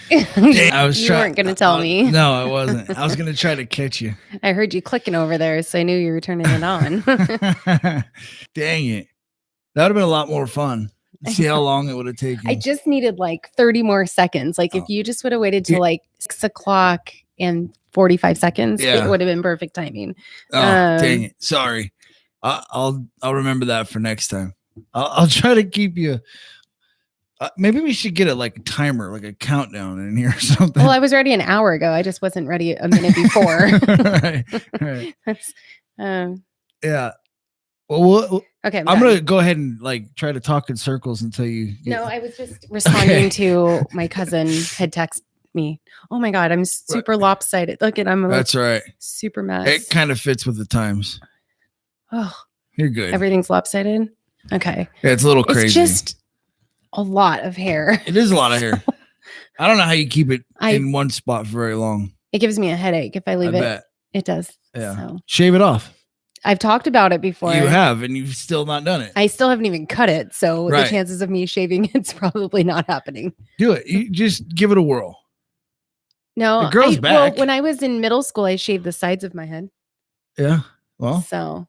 Dang, You weren't going to tell me. No, I wasn't. I was going to try to catch you. I heard you clicking over there, so I knew you were turning it on. Dang it. That would have been a lot more fun. See how long it would have taken. I just needed like 30 more seconds. Like if you just would have waited till like 6 o'clock and 45 seconds, it would have been perfect timing. Oh, dang it. Sorry. I'll remember that for next time. I'll try to keep you. Maybe we should get a timer, like a countdown in here or something. Well, I was ready an hour ago. I just wasn't ready a minute before. Right. Yeah. Well, okay. I'm going to go ahead and try to talk in circles until you. No, I was just responding to my cousin had texted me. Oh my God, I'm super lopsided. Look at That's right. Super mess. It kind of fits with the times. Oh, you're good. Everything's lopsided. Okay. Yeah, it's a little crazy. It's just a lot of hair. It is a lot of hair. I don't know how you keep it in one spot for very long. It gives me a headache if I leave it. Bet. It does. Yeah. So. Shave it off. I've talked about it before. You have, and you've still not done it. I still haven't even cut it. So the chances of me shaving it's probably not happening. Do it. You just give it a whirl. No. It grows back. Well, when I was in middle school, I shaved the sides of my head. Yeah. Well. So,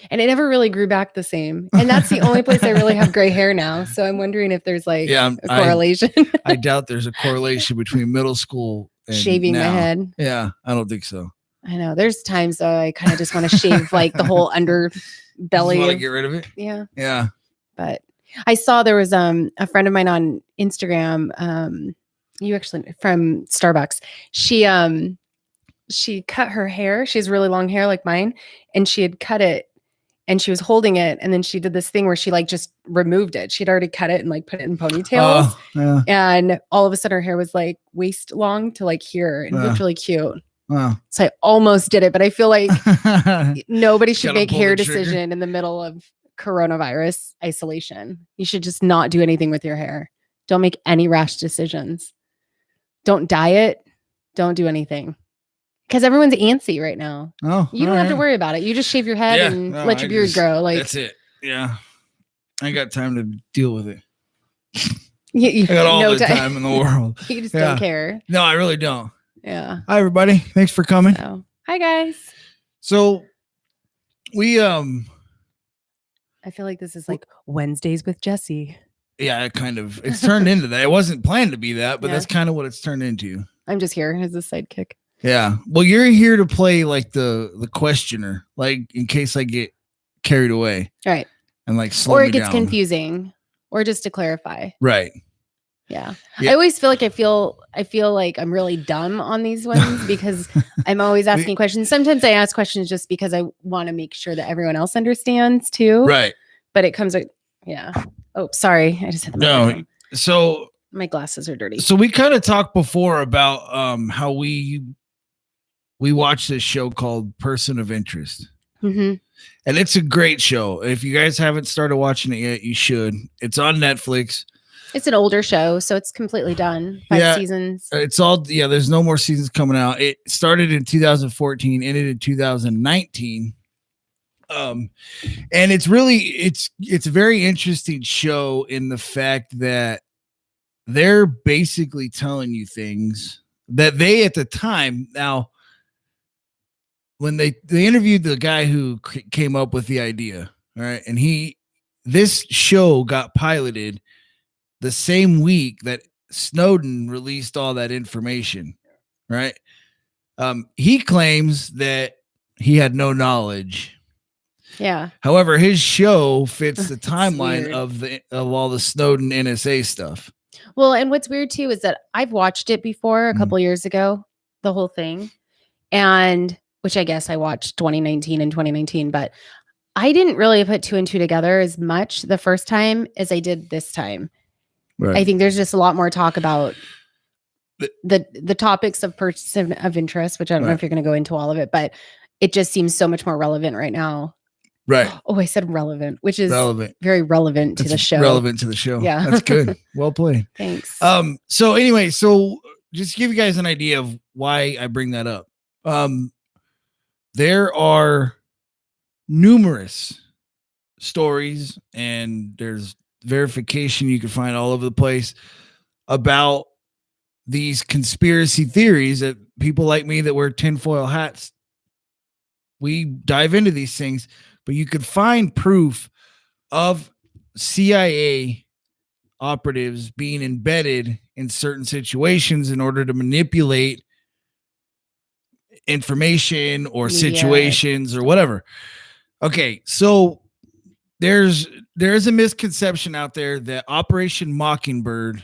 and it never really grew back the same. And that's the only place I really have gray hair now. So I'm wondering if there's a correlation. I doubt there's a correlation between middle school and shaving now. my head. Yeah. I don't think so. I know. There's times though I kind of just want to shave the whole underbelly. You want to get rid of it? Yeah. Yeah. But I saw there was a friend of mine on Instagram. You actually from Starbucks. She cut her hair. She has really long hair like mine, and she had cut it, and she was holding it, and then she did this thing where she just removed it. She'd already cut it and put it in ponytails, and all of a sudden her hair was waist long to here, and it looked really cute. Wow. So I almost did it, but I feel like nobody should make hair decision in the middle of coronavirus isolation. You should just not do anything with your hair. Don't make any rash decisions. Don't diet. Don't do anything. Because everyone's antsy right now. Oh, you don't have to worry about it. You just shave your head and let your beard grow. That's it. Yeah. I ain't got time to deal with it. I got all the time in the world. You just don't care. No, I really don't. Yeah. Hi, everybody. Thanks for coming. So, hi, guys. So we I feel like this is Wednesdays with Jesse. Yeah, it's turned into that. It wasn't planned to be that, but that's kind of what it's turned into. I'm just here as a sidekick. Yeah. Well, you're here to play the questioner, in case I get carried away. Right. And slow or me it gets down. Confusing, or just to clarify. Right. Yeah. I always feel like I feel like I'm really dumb on these ones because I'm always asking questions. Sometimes I ask questions just because I want to make sure that everyone else understands too. Right. But it comes Oh, sorry. I just hit the microphone. So my glasses are dirty. So we kind of talked before about how we watched this show called Person of Interest. Mm-hmm. And it's a great show. If you guys haven't started watching it yet, you should. It's on Netflix. It's an older show, so it's completely done. 5 seasons. It's all, there's no more seasons coming out. It started in 2014, ended in 2019. And it's really, it's a very interesting show in the fact that they're basically telling you things that they, at the time, now, when they interviewed the guy who came up with the idea, all right, and this show got piloted the same week that Snowden released all that information, right? He claims that he had no knowledge. Yeah. However, his show fits the timeline of all the Snowden NSA stuff. Well, and what's weird too is that I've watched it before a couple years ago, the whole thing, and which I guess I watched 2019 and 2019, but I didn't really put 2 and 2 together as much the first time as I did this time. Right. I think there's just a lot more talk about the topics of person of interest, which I don't know if you're going to go into all of it, but it just seems so much more relevant right now. Right. Oh, I said relevant, which is very relevant to the show. Relevant to the show. Yeah. That's good. Well played. Thanks. So anyway, just to give you guys an idea of why I bring that up. There are numerous stories and there's verification you can find all over the place about these conspiracy theories that people like me that wear tinfoil hats, we dive into these things, but you could find proof of CIA operatives being embedded in certain situations in order to manipulate information or Media. situations or whatever. Okay, so there's a misconception out there that Operation Mockingbird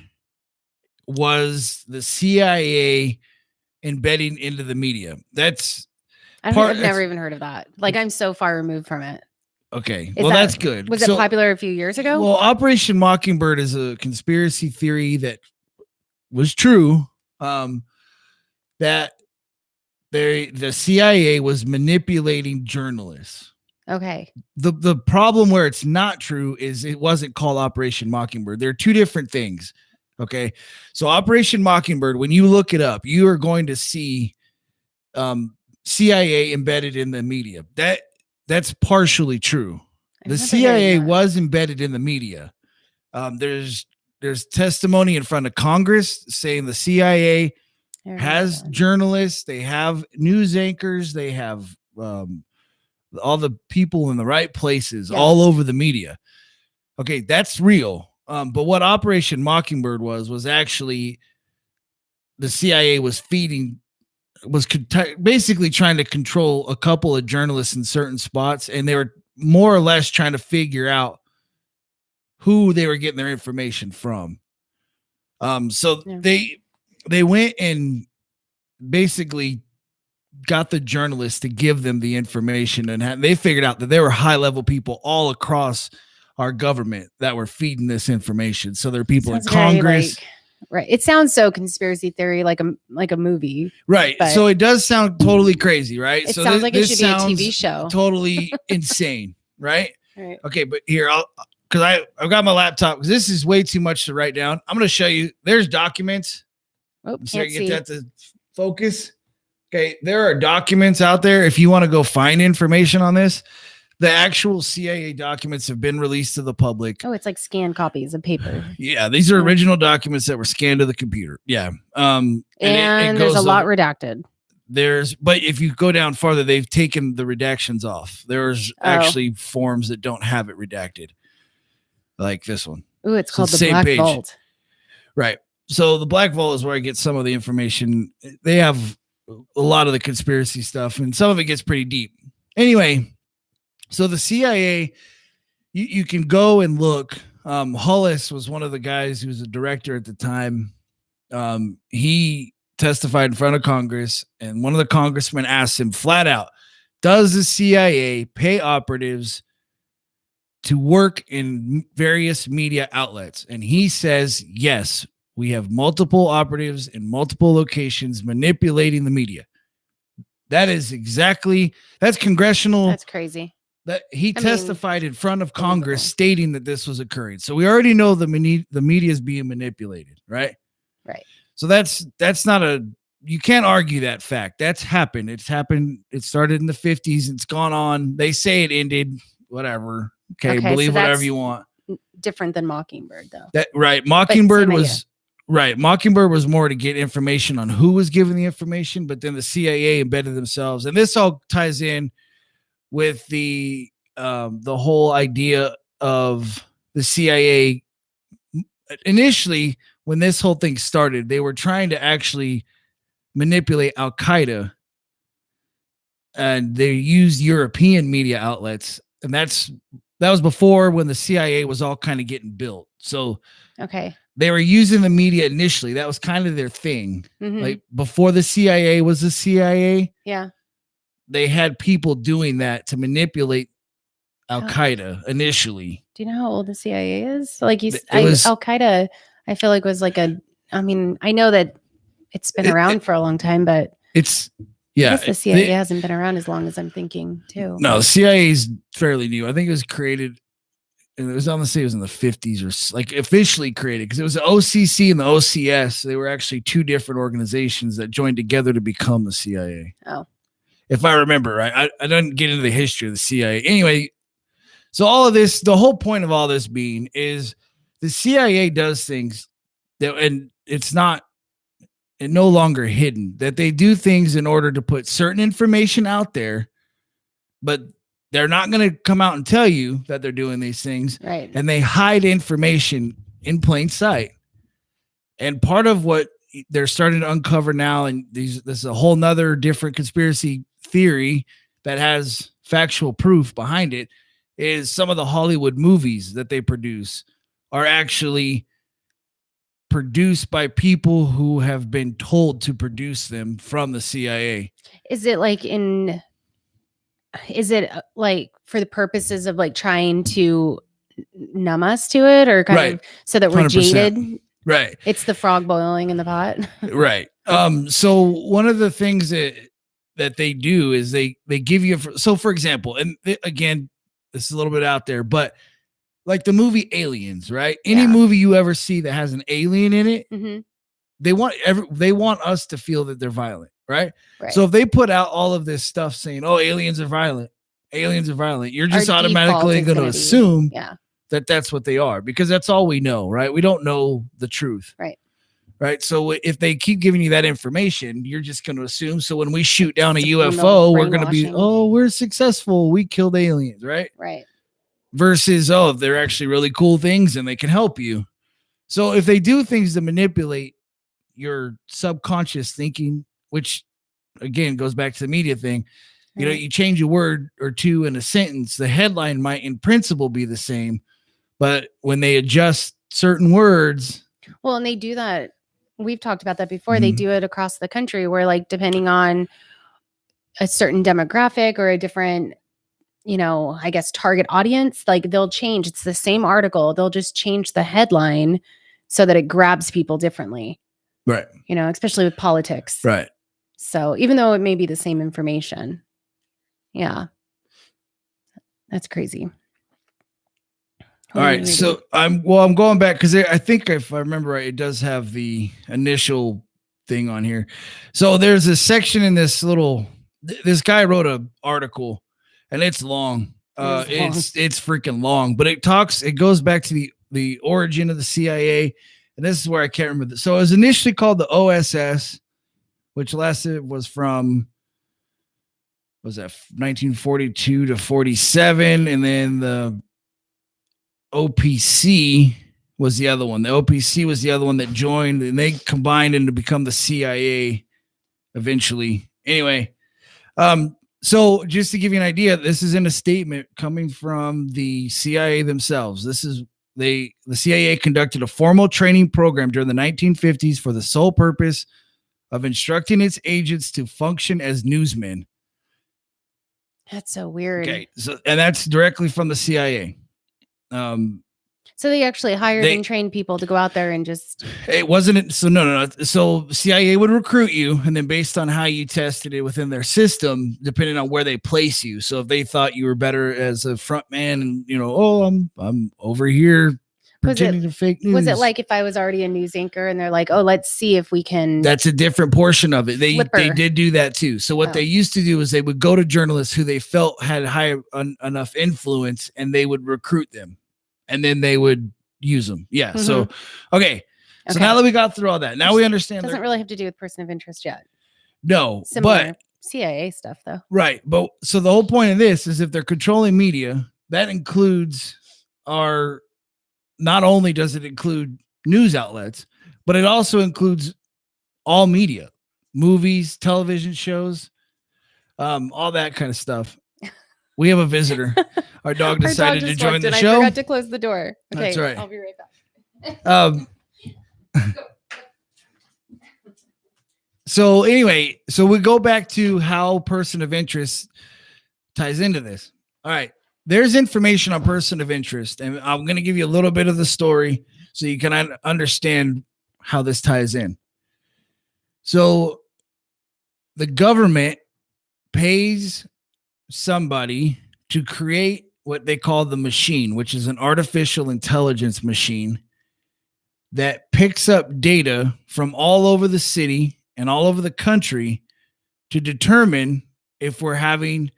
was the CIA embedding into the media. I've never even heard of that. Like, I'm so far removed from it. Okay. Well, that's good. Was it popular a few years ago? Well, Operation Mockingbird is a conspiracy theory that was true. That the CIA was manipulating journalists. Okay. The problem where it's not true is it wasn't called Operation Mockingbird. They're two different things. Okay. So Operation Mockingbird, when you look it up, you are going to see CIA embedded in the media. That's partially true. The CIA was embedded in the media. There's testimony in front of Congress saying the CIA has journalists, they have news anchors, they have all the people in the right places all over the media. Okay, that's real. But what Operation Mockingbird was actually the CIA was basically trying to control a couple of journalists in certain spots, and they were more or less trying to figure out who they were getting their information from. They went and basically got the journalists to give them the information, and they figured out that there were high-level people all across our government that were feeding this information. So there are people in Congress. Right. It sounds so conspiracy theory, like a movie. Right. So it does sound totally crazy, right? It sounds like it should be a TV show. Totally insane, right? Right. Okay, but here because I've got my laptop because this is way too much to write down. I'm going to show you. There's documents. Oh, so I get that to focus. Okay, there are documents out there if you want to go find information on this. The actual CIA documents have been released to the public. Oh, it's like scanned copies of paper. Yeah, these are original documents that were scanned to the computer. Yeah. And there's a lot redacted. But if you go down farther, they've taken the redactions off. There's actually forms that don't have it redacted. Like this one. Ooh, it's called the Black Vault. Right. So the Black Vault is where I get some of the information. They have a lot of the conspiracy stuff, and some of it gets pretty deep. Anyway, so the CIA, you can go and look. Hollis was one of the guys who was a director at the time. He testified in front of Congress, and one of the congressmen asked him flat out, does the CIA pay operatives to work in various media outlets? And he says, yes, we have multiple operatives in multiple locations manipulating the media. That's congressional. That's crazy. That he testified in front of Congress stating that this was occurring. So we already know the media is being manipulated, right? Right. So that's not you can't argue that fact. That's happened. It's happened. It started in the 50s. It's gone on. They say it ended, whatever. Okay, believe so whatever you want. Different than Mockingbird, though. Mockingbird was Mockingbird was more to get information on who was giving the information, but then the CIA embedded themselves. And this all ties in with the whole idea of the CIA. Initially, when this whole thing started, they were trying to actually manipulate Al-Qaeda, and they used European media outlets, and that was before when the CIA was all kind of getting built. So they were using the media initially. That was kind of their thing. Mm-hmm. Like before the CIA was the CIA. Yeah. They had people doing that to manipulate Al-Qaeda initially. Do you know how old the CIA is? Like Al-Qaeda, I feel like was like I know that it's been around for a long time, but I guess the CIA hasn't been around as long as I'm thinking too. No, the CIA is fairly new. I think it was created, and it was on the say it was in the 50s or like officially created, because it was the OCC and the OCS. They were actually two different organizations that joined together to become the CIA. Oh. If I remember right. I didn't get into the history of the CIA. Anyway, so all of this, the whole point of all this being is the CIA does things that, and it's not no longer hidden, that they do things in order to put certain information out there, but they're not going to come out and tell you that they're doing these things. Right. And they hide information in plain sight. And part of what they're starting to uncover now, and this is a whole nother different conspiracy theory that has factual proof behind it, is some of the Hollywood movies that they produce are actually produced by people who have been told to produce them from the CIA. Is it like for the purposes of like trying to numb us to it, or kind of so that we're 100%. Jaded? Right. It's the frog boiling in the pot. Right. So one of the things that they do is they give you, so for example, and again, this is a little bit out there, but like the movie Aliens, right? Any movie you ever see that has an alien in it, mm-hmm. they want us to feel that they're violent, right? So if they put out all of this stuff saying, "Oh, aliens are violent," you're just automatically going to assume that that's what they are, because that's all we know, right? We don't know the truth, right? So if they keep giving you that information, you're just going to assume. So when we shoot down a UFO, we're going to be, "Oh, we're successful. We killed aliens," right? Right. Versus, "Oh, they're actually really cool things and they can help you." So if they do things to manipulate your subconscious thinking, which again goes back to the media thing, you know, you change a word or two in a sentence, the headline might in principle be the same, but when they adjust certain words. Well, and they do that. We've talked about that before. Mm-hmm. They do it across the country where, like, depending on a certain demographic or a different, you know, I guess target audience, like they'll change. It's the same article. They'll just change the headline so that it grabs people differently. Right. You know, especially with politics. Right. So even though it may be the same information. Yeah. That's crazy. All right. So I'm going back because I think if I remember right, it does have the initial thing on here. So there's a section in this this guy wrote an article, and it's long. It's freaking long, but it goes back to the origin of the CIA. And this is where I can't remember this. So it was initially called the OSS, which was from 1942 to 47. And then the OPC was the other one. The OPC was the other one that joined, and they combined to become the CIA eventually. Anyway, so just to give you an idea, this is in a statement coming from the CIA themselves. The CIA conducted a formal training program during the 1950s for the sole purpose of instructing its agents to function as newsmen. That's so weird. Okay, and that's directly from the CIA. So they actually hired and trained people to go out there and just. It wasn't so no. So CIA would recruit you, and then based on how you tested it within their system, depending on where they place you. So if they thought you were better as a front man, and you know, "Oh, I'm over here pretending to fake news." Was it like if I was already a news anchor and they're like, "Oh, let's see if we can." That's a different portion of it. They did do that too. So what they used to do is they would go to journalists who they felt had high enough influence, and they would recruit them. And then they would use them. Yeah. Mm-hmm. So, okay. So now that we got through all that, now we understand. Doesn't really have to do with person of interest yet. No, similar but CIA stuff though. Right. But so the whole point of this is if they're controlling media, that includes not only does it include news outlets, but it also includes all media, movies, television shows, all that kind of stuff. We have a visitor. Our dog decided to join the show. I forgot to close the door. Okay, that's right. I'll be right back. So anyway, we go back to how person of interest ties into this. All right. There's information on person of interest, and I'm going to give you a little bit of the story so you can understand how this ties in. So the government pays somebody to create what they call the machine, which is an artificial intelligence machine that picks up data from all over the city and all over the country to determine if we're having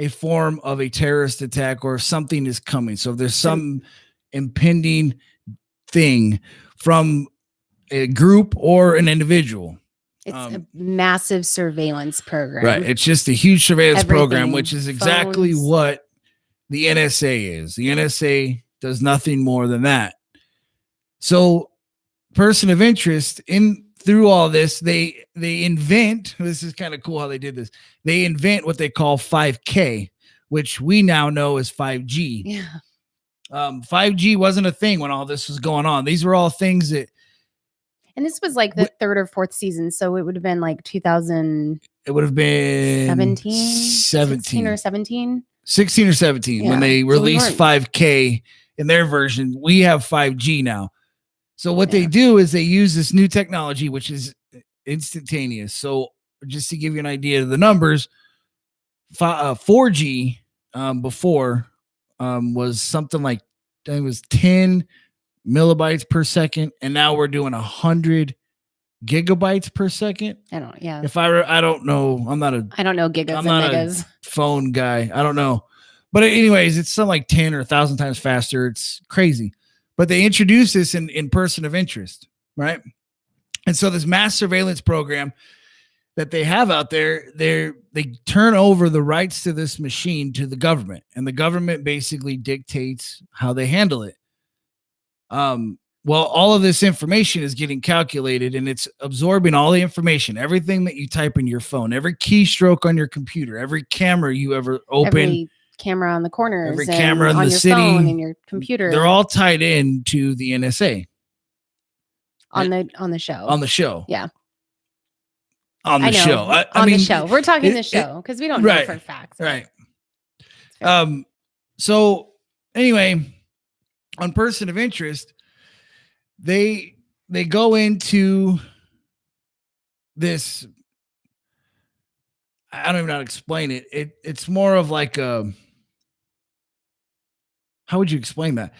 a form of a terrorist attack or if something is coming. So if there's some impending thing from a group or an individual. It's a massive surveillance program. Right. It's just a huge surveillance program, Everything. which is exactly Phones. what the NSA is. The NSA does nothing more than that. So, person of interest through all this, they invent. This is kind of cool how they did this. They invent what they call 5K, which we now know as 5G. Yeah. 5G wasn't a thing when all this was going on. These were all things that. And this was like the third or fourth season, so it would have been like 2000. It would have been 16 or 17. 16 or 17 when they released 5K in their version. We have 5G now. So what they do is they use this new technology, which is instantaneous. So just to give you an idea of the numbers, 4G before was something like, I think it was 10 millibytes per second, and now we're doing 100 gigabytes per second. I don't. Yeah. I don't know. I don't know gigas and megas. Phone guy. I don't know. But anyways, it's something like 10 or 1,000 times faster. It's crazy. But they introduced this in person of interest, right? And so this mass surveillance program that they have out there, they turn over the rights to this machine to the government, and the government basically dictates how they handle it. Well, all of this information is getting calculated, and it's absorbing all the information, everything that you type in your phone, every keystroke on your computer, every camera you ever open, every camera on the corners, every camera in on the your city, phone and your computer. They're all tied in to the NSA on the show. On the show, yeah. On the show, I mean, the show. We're talking the show because we don't know for facts, right? So anyway, on person of interest, they go into this. I don't even know how to explain it. It's more of like a. How would you explain that?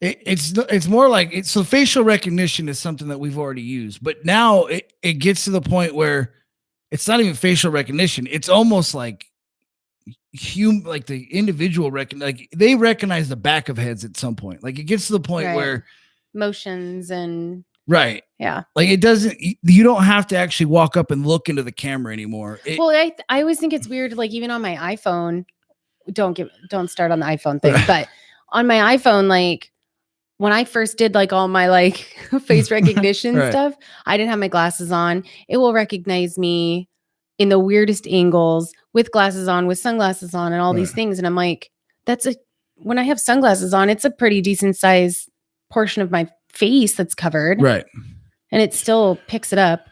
It's more like so facial recognition is something that we've already used, but now it gets to the point where it's not even facial recognition. It's almost like like the individual like they recognize the back of heads at some point. Like it gets to the point where motions and right. Yeah. Like it doesn't, you don't have to actually walk up and look into the camera anymore. Well, I always think it's weird. Like even on my iPhone, don't start on the iPhone thing, but on my iPhone, like when I first did like all my like face recognition stuff, I didn't have my glasses on. It will recognize me in the weirdest angles with glasses on, with sunglasses on and all these things. And I'm like, when I have sunglasses on, it's a pretty decent size portion of my face that's covered. Right. And it still picks it up.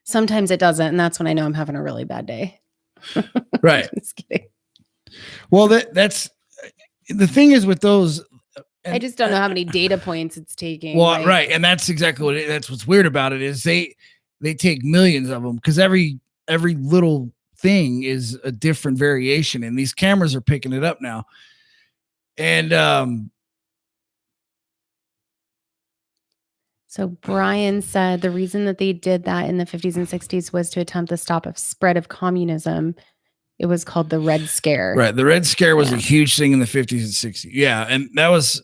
Sometimes it doesn't. And that's when I know I'm having a really bad day. Right. Just kidding. Well, that's the thing is with those. I just don't know how many data points it's taking. Well, right. And that's exactly that's what's weird about it is they take millions of them because every little thing is a different variation. And these cameras are picking it up now. And, so Brian said the reason that they did that in the 50s and 60s was to attempt the stop of spread of communism. It was called the Red Scare. Right. The Red Scare was a huge thing in the 50s and 60s. Yeah. And that was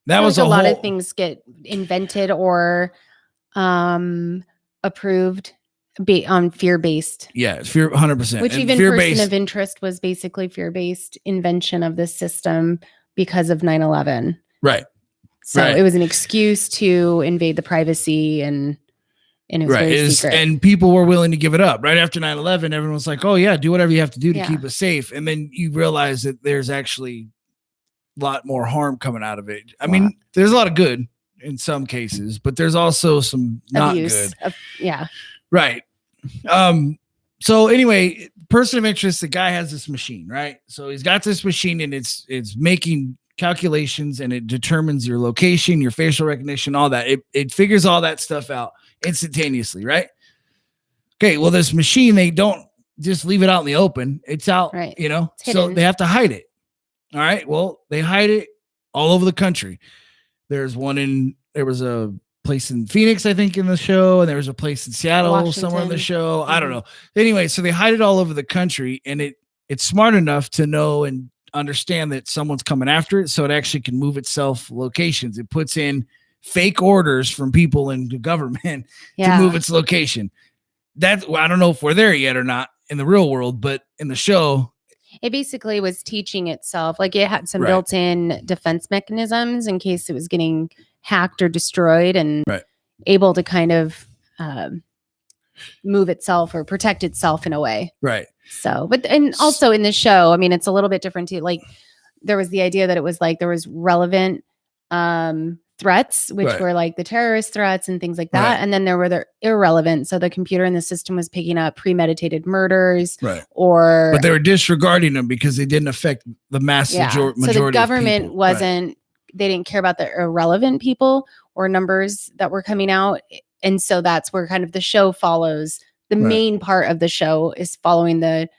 a lot of things get invented or approved on fear-based. Yeah, it's fear 100%. Which and even person of interest was basically fear-based invention of this system because of 9/11. Right. So it was an excuse to invade the privacy and it was very secret. And people were willing to give it up. Right after 9/11, everyone was like, oh yeah, do whatever you have to do to keep us safe. And then you realize that there's actually a lot more harm coming out of it. I mean, there's a lot of good in some cases, but there's also some not abuse. Good. Yeah. Right. So anyway, person of interest, the guy has this machine, right? So he's got this machine and it's making calculations and it determines your location, your facial recognition, all that. It figures all that stuff out instantaneously, right? Okay, well, this machine, they don't just leave it out in the open. It's out, right. So they have to hide it. All right. Well, they hide it all over the country. There was a place in Phoenix, I think, in the show, and there was a place in Seattle, Washington. Somewhere in the show. Mm-hmm. I don't know. Anyway, so they hide it all over the country, and it's smart enough to know and understand that someone's coming after it, so it actually can move itself locations. It puts in fake orders from people in the government to move its location. I don't know if we're there yet or not in the real world, but in the show, it basically was teaching itself. Like it had some Right. built-in defense mechanisms in case it was getting hacked or destroyed, and Right. able to kind of move itself or protect itself in a way. right. So, but and also in the show, I mean, it's a little bit different too. Like there was the idea that it was like there was relevant threats, which Right. were like the terrorist threats and things like that. Right. And then there were the irrelevant. So the computer in the system was picking up premeditated murders, Right. or But they were disregarding them because they didn't affect the majority. So the government of people. wasn't. They didn't care about the irrelevant people or numbers that were coming out. And so that's where kind of the show follows. The Right. main part of the show is following the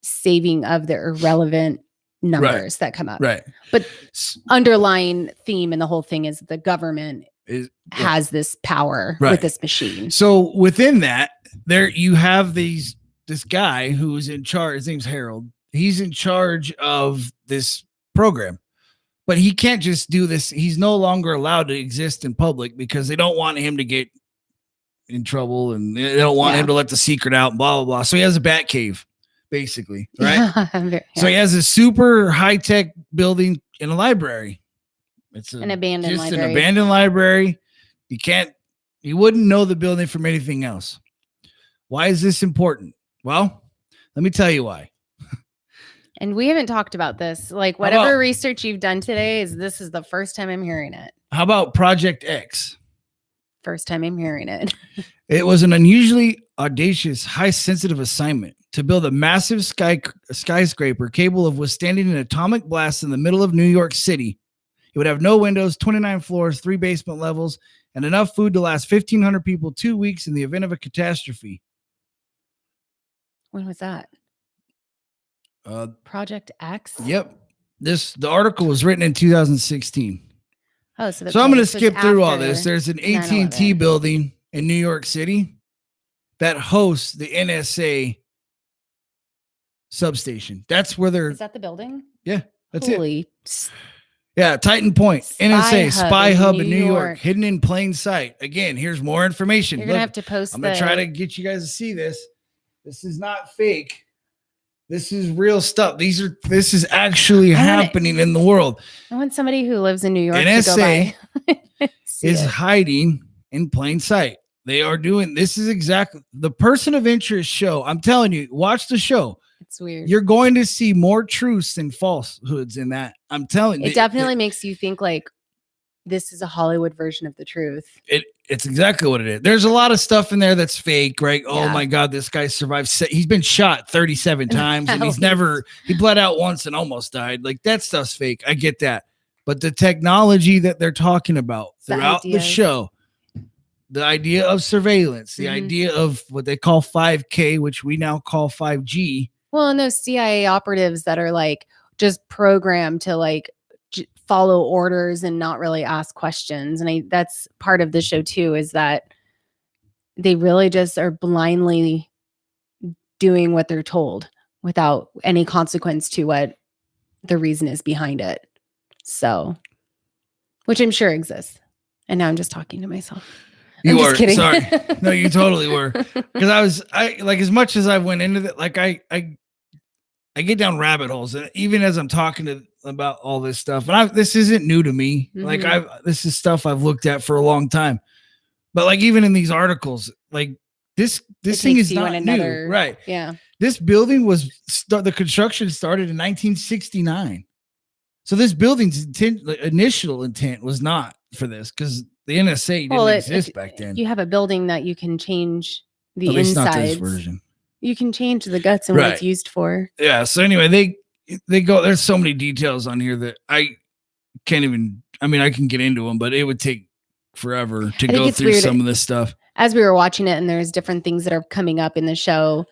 saving of the irrelevant numbers that come up. Right. But underlying theme in the whole thing is the government has this power Right. with this machine. So within that, there you have this guy who's in charge. His name's Harold. He's in charge of this program, but he can't just do this. He's no longer allowed to exist in public because they don't want him to get in trouble, and they don't want him to let the secret out, blah, blah, blah. So he has a bat cave, basically, right? So he has a super high-tech building in a library. It's an abandoned just library. An abandoned library. You wouldn't know the building from anything else. Why is this important? Well, let me tell you why. And we haven't talked about this. Like whatever research you've done today this is the first time I'm hearing it. How about Project X? First time I'm hearing it. It was an unusually audacious, high-sensitive assignment to build a massive skyscraper capable of withstanding an atomic blast in the middle of New York City. It would have no windows, 29 floors, 3 basement levels, and enough food to last 1,500 people 2 weeks in the event of a catastrophe. When was that? Project X? Yep. The article was written in 2016. Oh, so I'm going to skip through all this. There's an AT&T building in New York City that hosts the NSA substation. That's where Is that the building? Yeah, that's it. Yeah, Titan Point, NSA Spy Hub in New York, hidden in plain sight. Again, here's more information. You're going to have to post I'm going to try to get you guys to see this. This is not fake. This is real stuff. This is actually happening in the world. I want somebody who lives in New York NSA to go by. is hiding in plain sight. They are doing this is exactly the person of interest show. I'm telling you, watch the show. It's weird. You're going to see more truths than falsehoods in that. I'm telling you. It definitely makes you think like this is a Hollywood version of the truth. It's exactly what it is. There's a lot of stuff in there that's fake, right? Yeah. Oh my God, this guy survived. He's been shot 37 times and he bled out once and almost died. Like that stuff's fake. I get that. But the technology that they're talking about throughout the show, the idea of surveillance, the idea of what they call 5K, which we now call 5G. Well, and those CIA operatives that are like just programmed to like follow orders and not really ask questions. And that's part of the show too, is that they really just are blindly doing what they're told without any consequence to what the reason is behind it. So, which I'm sure exists. And now I'm just talking to myself. You were kidding. Sorry. No, you totally were. Because I like as much as I went into that, like I get down rabbit holes, and even as I'm talking about all this stuff, and this isn't new to me. Like this is stuff I've looked at for a long time. But like even in these articles, like this thing is not new, right? Yeah. This building was the construction started in 1969. So this building's initial intent was not for this because the NSA didn't exist back then. You have a building that you can change the insides. Not this version. You can change the guts and what it's used for. Yeah. So anyway, they go. There's so many details on here that I can't even. I mean, I can get into them, but it would take forever to go through some of this stuff. As we were watching it, and there's different things that are coming up in the show,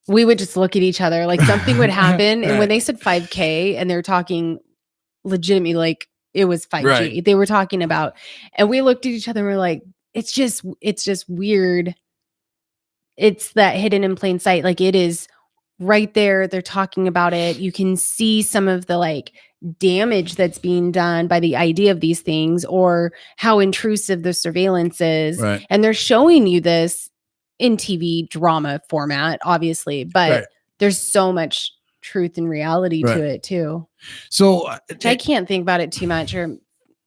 we would just look at each other like something would happen, and when they said 5K and they're talking legitimately like it was 5G, they were talking about, and we looked at each other and we're like, it's just weird. It's that hidden in plain sight. Like it is right there. They're talking about it. You can see some of the like damage that's being done by the idea of these things or how intrusive the surveillance is. Right. And they're showing you this in TV drama format, obviously, but Right. there's so much truth and reality Right. to it too. So I can't think about it too much, or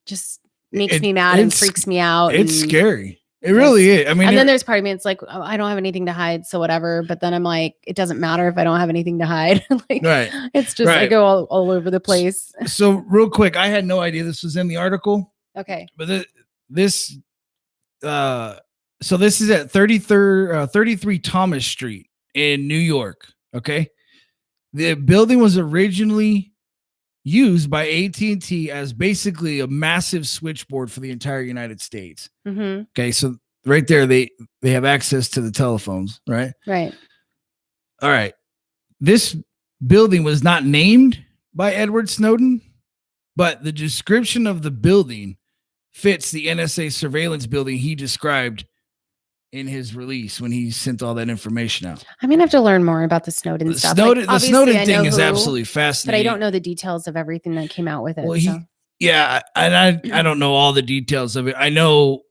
just makes me mad and freaks me out. It's scary. It really is. I mean, and then there's part of me, it's like, oh, I don't have anything to hide, so whatever. But then I'm like, it doesn't matter if I don't have anything to hide. Like, right. It's just, I go all over the place. So real quick, I had no idea this was in the article. Okay. But so this is at 33 Thomas Street in New York. Okay. The building was originally used by AT&T as basically a massive switchboard for the entire United States. Mm-hmm. Okay, so right there, they have access to the telephones, right? Right. All right. This building was not named by Edward Snowden, but the description of the building fits the NSA surveillance building he described in his release when he sent all that information out. I'm gonna have to learn more about the Snowden stuff. The Snowden thing is absolutely fascinating, but I don't know the details of everything that came out with it. Well, yeah, and I don't know all the details of it. I know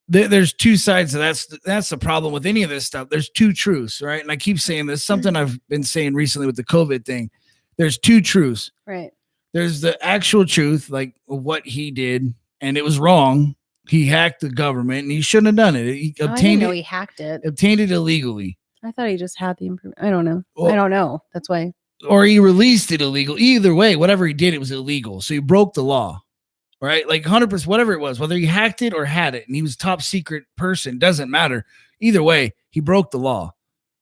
there's two sides of that's the problem with any of this stuff. There's two truths, right? And I keep saying this, something I've been saying recently with the COVID thing. There's two truths. Right. There's the actual truth, like what he did, and it was wrong. He hacked the government, and he shouldn't have done it. He obtained he hacked it. Obtained it illegally. I thought he just had the information. I don't know. Well, I don't know. That's why. Or he released it illegal. Either way, whatever he did, it was illegal. So he broke the law, right? Like 100%, whatever it was, whether he hacked it or had it, and he was a top secret person, doesn't matter. Either way, he broke the law.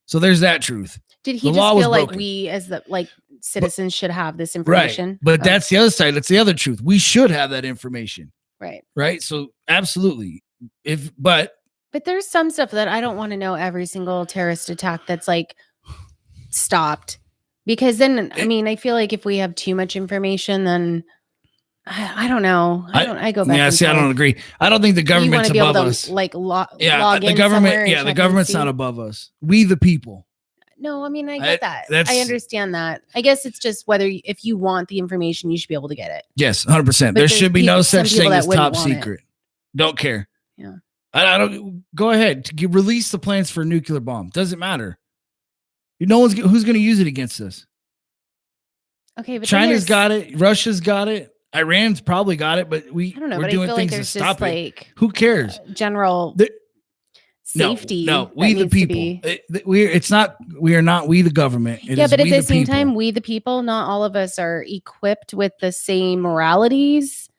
So there's that truth. Did he just feel like we, as the citizens, should have this information? Right. But that's the other side. That's the other truth. We should have that information. Right. Right. So absolutely. But there's some stuff that I don't want to know every single terrorist attack that's stopped, because then I feel like if we have too much information, then I don't know. I go back. Yeah, see, I don't agree. I don't think the government's above us. Log the government. Yeah, the government's not above us. We the people. No, I get that. I understand that. I guess it's just if you want the information, you should be able to get it. Yes, 100%. There should be no such thing as top secret. Don't care. Yeah. I don't. Go ahead. Release the plans for a nuclear bomb. Doesn't matter. Who's going to use it against us. Okay, but China's got it. Russia's got it. Iran's probably got it. But we're doing things to stop it. Who cares? General. Safety. No, we the people. We are not we the government. But at the same time, we the people, not all of us are equipped with the same moralities.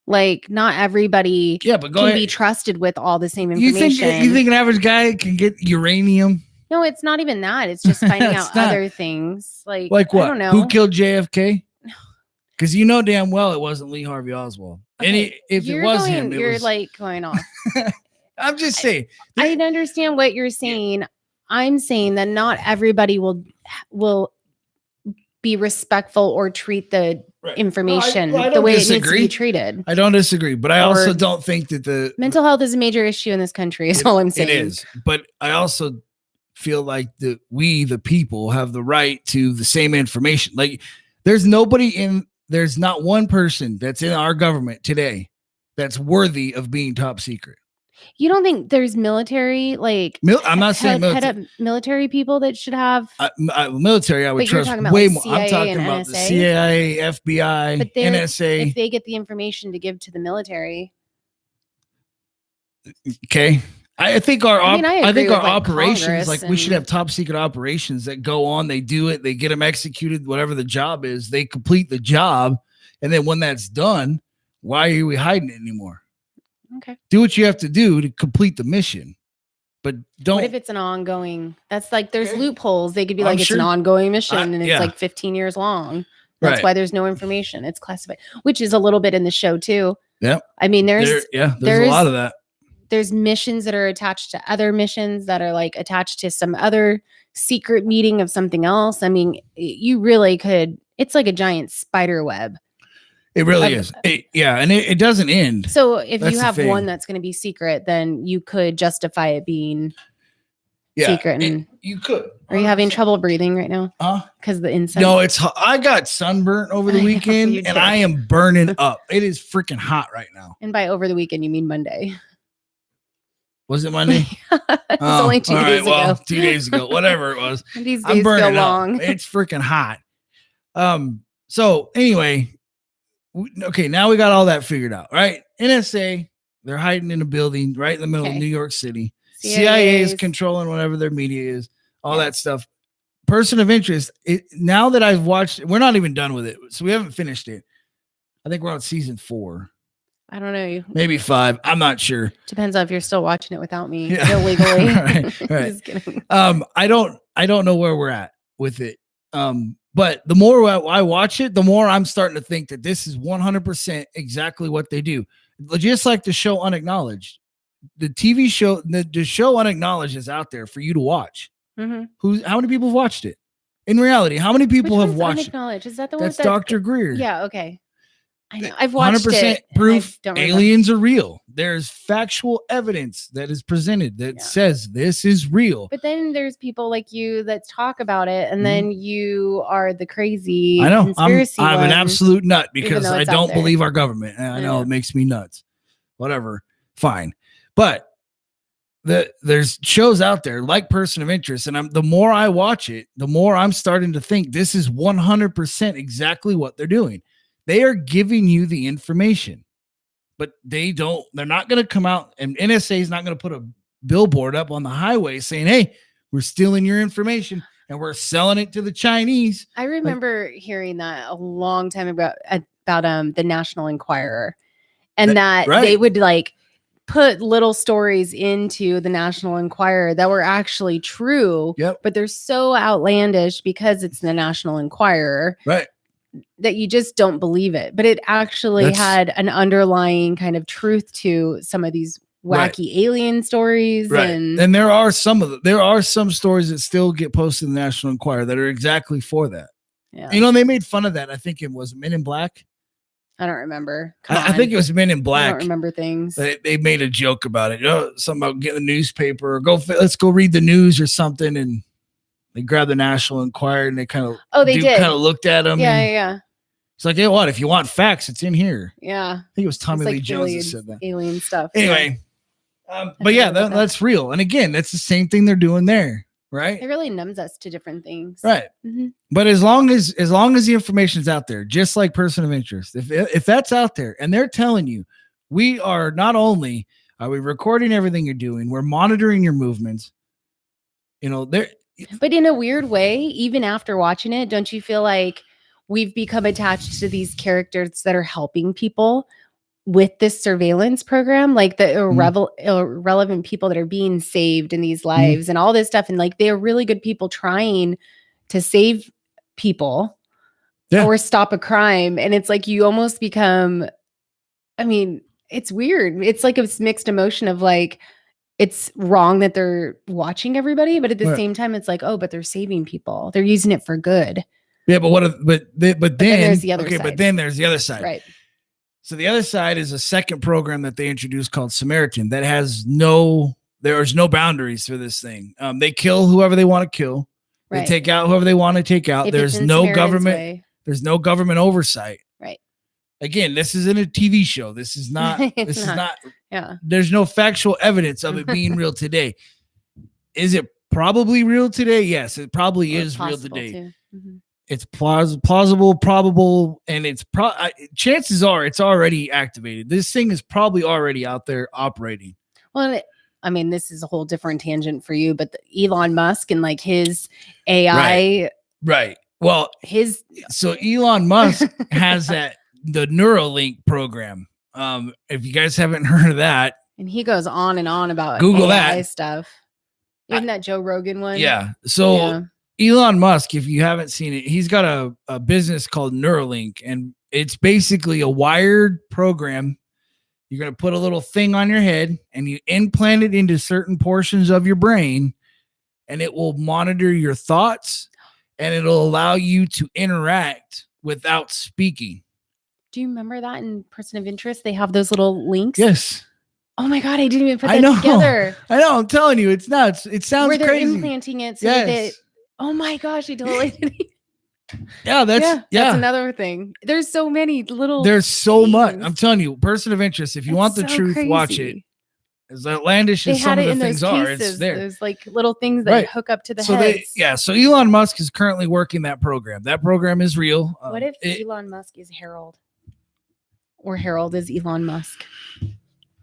Like, not everybody can be trusted with all the same information. You think an average guy can get uranium? No, it's not even that. It's just finding out other things. Like what? I don't know. Who killed JFK? Because you know damn well it wasn't Lee Harvey Oswald. Okay, if it was him, you're going off. I'm just saying. I understand what you're saying. I'm saying that not everybody will be respectful or treat the information the way it needs to be treated. I don't disagree, but I also don't think that the mental health is a major issue in this country. Is all I'm saying. It is, but I also feel like we, the people, have the right to the same information. Like, there's not one person that's in our government today that's worthy of being top secret. You don't think there's military, I'm not saying military people that should have military? I would trust way more. I'm talking about the CIA, FBI, NSA. If they get the information to give to the military, okay. I think our operations, Congress we should have top secret operations that go on. They do it. They get them executed. Whatever the job is, they complete the job, and then when that's done, why are we hiding it anymore? Okay. Do what you have to do to complete the mission, but don't. What if it's an ongoing? That's there's loopholes. They could be it's an ongoing mission, and it's 15 years long. That's why there's no information. It's classified, which is a little bit in the show too. Yeah. There's a lot of that. There's missions that are attached to other missions that are attached to some other secret meeting of something else. You really could. It's like a giant spider web. It really is. And it doesn't end. So if you have one that's going to be secret, then you could justify it being secret. And you could. Are you having trouble breathing right now? Because the inside. No, I got sunburnt over the weekend, and I am burning up. It is freaking hot right now. And by over the weekend, you mean Monday. Was it Monday? It was only 2 days ago. Well, 2 days ago, whatever it was. These I'm days go burning long. up. It's freaking hot. So anyway, okay, now we got all that figured out, right? NSA, they're hiding in a building right in the middle of New York City. CIA is controlling whatever their media is, all that stuff. Person of interest. Now that I've watched, we're not even done with it, so we haven't finished it. I think we're on season 4. I don't know. Maybe 5. I'm not sure. Depends on if you're still watching it without me illegally. right. Just kidding. I don't know where we're at with it. But the more I watch it, the more I'm starting to think that this is 100% exactly what they do. Just like the show Unacknowledged. The TV show, the show Unacknowledged is out there for you to watch. Mm-hmm. How many people have watched it? In reality, how many people have watched Unacknowledged? Is that the one that's Dr. Greer? Yeah, okay. I know. I've watched 100% proof aliens are real. There's factual evidence that is presented that says this is real. But then there's people like you that talk about it, and then you are the crazy. I know. Conspiracy I'm an absolute nut because I don't believe our government. And I know it makes me nuts. Whatever. Fine. But there's shows out there like Person of Interest, and the more I watch it, the more I'm starting to think this is 100% exactly what they're doing. They are giving you the information, but they're not going to come out, and NSA is not going to put a billboard up on the highway saying, hey, we're stealing your information and we're selling it to the Chinese. I remember hearing that a long time ago about the National Enquirer, and that they would like put little stories into the National Enquirer that were actually true, but they're so outlandish because it's the National Enquirer. Right. That you just don't believe it, but it actually had an underlying kind of truth to some of these wacky alien stories. Right. And there are some stories that still get posted in the National Enquirer that are exactly for that. Yeah. You know, they made fun of that. I think it was Men in Black. I don't remember. I think it was Men in Black. I don't remember things. They made a joke about it. Something about getting a newspaper or let's go read the news or something. And they grabbed the National Enquirer and they kind of looked at them. Yeah. It's like, hey, what? If you want facts, it's in here. Yeah. I think it was Tommy Lee Jones that said that. Alien stuff. Anyway, but yeah, that's real. And again, that's the same thing they're doing there, right? It really numbs us to different things. Right. Mm-hmm. But as long as the information's out there, just like Person of Interest, if that's out there and they're telling you, we are not only are we recording everything you're doing, we're monitoring your movements, but in a weird way, even after watching it, don't you feel like we've become attached to these characters that are helping people with this surveillance program, like the irrelevant people that are being saved in these lives and all this stuff. And like, they're really good people trying to save people or stop a crime. And it's like, you almost become, it's weird. It's like a mixed emotion of like, it's wrong that they're watching everybody, but at the same time, it's like, oh, but they're saving people. They're using it for good. Yeah, but then there's the other side. But then there's the other side. Right. So the other side is a second program that they introduced called Samaritan that there's no boundaries for this thing. They kill whoever they want to kill. Right. They take out whoever they want to take out. There's no government. There's no government oversight. Right. Again, this isn't a TV show. This is not. Yeah. There's no factual evidence of it being real today. Is it probably real today? Yes, it probably is real today. Mm-hmm. It's plausible, probable, and it's chances are it's already activated. This thing is probably already out there operating. Well, this is a whole different tangent for you, but Elon Musk and like his AI. Right. Well, so Elon Musk has the Neuralink program. If you guys haven't heard of that, and he goes on and on about Google AI that stuff. Even that Joe Rogan one. Yeah. So Elon Musk, if you haven't seen it, he's got a business called Neuralink, and it's basically a wired program. You're going to put a little thing on your head and you implant it into certain portions of your brain, and it will monitor your thoughts and it'll allow you to interact without speaking. Do you remember that in Person of Interest? They have those little links. Yes. Oh my God, I didn't even put that together. I know. I'm telling you, it's nuts. It sounds where they're crazy. Implanting it so that it. Oh my gosh, I totally did. That's another thing. There's so many little. There's so much. I'm telling you, Person of Interest. If you want the truth, watch it. As outlandish They as some had of it the in those things are, it's cases, there. those like little things that Right. hook up to the So heads. so Elon Musk is currently working that program. That program is real. What if Elon Musk is Harold? Or Harold is Elon Musk?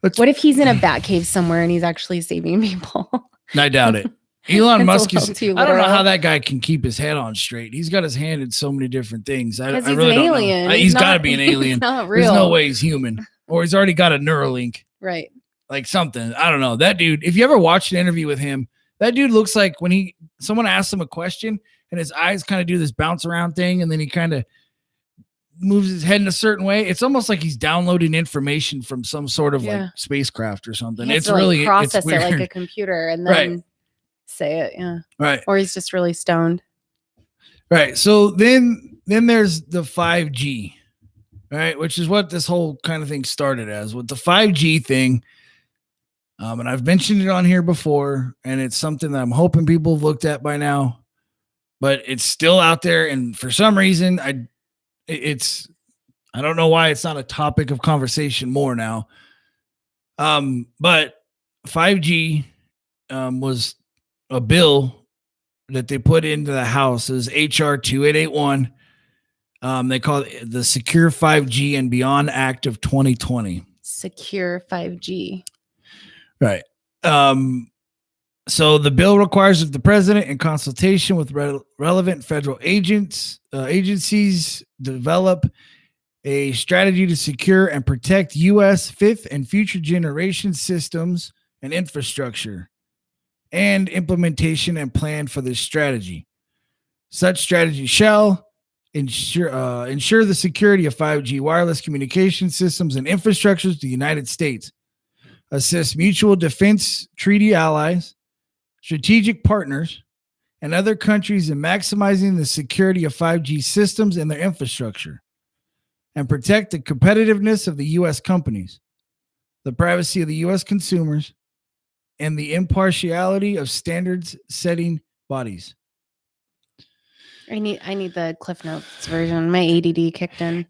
What if he's in a bat cave somewhere and he's actually saving people? I doubt it. Elon Musk is. I don't know how literal. that guy can keep his head on straight. He's got his hand in so many different things. I Because he's really an don't alien. know. He's got to be an alien. He's not real. There's no way he's human, or he's already got a Neuralink, Right. like something. I don't know. That dude. If you ever watched an interview with him, that dude looks like when someone asks him a question and his eyes kind of do this bounce around thing, and then he kind of moves his head in a certain way. It's almost like he's downloading information from some sort of like spacecraft or something. It's really process it's it like a computer and then say it. Yeah. Right. Or he's just really stoned. Right. So then there's the 5G, right? Which is what this whole kind of thing started as, with the 5G thing. And I've mentioned it on here before, and it's something that I'm hoping people have looked at by now, but it's still out there. And for some reason, I don't know why it's not a topic of conversation more now. But 5G was a bill that they put into the House. It was HR-2881. They call it the Secure 5G and Beyond Act of 2020. Secure 5G. Right. So the bill requires that the president, in consultation with relevant federal agencies, develop a strategy to secure and protect U.S. fifth and future generation systems and infrastructure, and implementation and plan for this strategy. Such strategy shall ensure the security of 5G wireless communication systems and infrastructures to the United States, assist mutual defense treaty allies, strategic partners, and other countries in maximizing the security of 5G systems and their infrastructure, and protect the competitiveness of the U.S. companies, the privacy of the U.S. consumers, and the impartiality of standards-setting bodies. I need the Cliff Notes version. My ADD kicked in.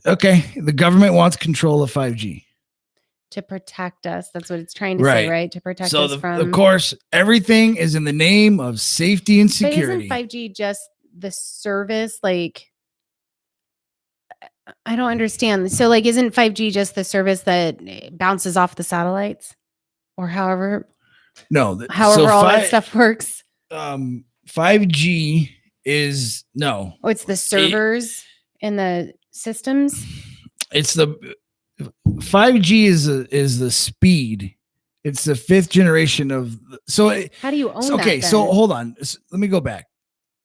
Okay. The government wants control of 5G. To protect us. That's what it's trying to say, right? To protect us from. Of course, everything is in the name of safety and security. But isn't 5G just the service? Like, I don't understand. So, like, isn't 5G just the service that bounces off the satellites, or however? No. However, all that stuff works. 5G is no. Oh, it's the servers and the systems. It's the 5G is the speed. It's the fifth generation of. How do you own that? Okay, then? so hold on. Let me go back.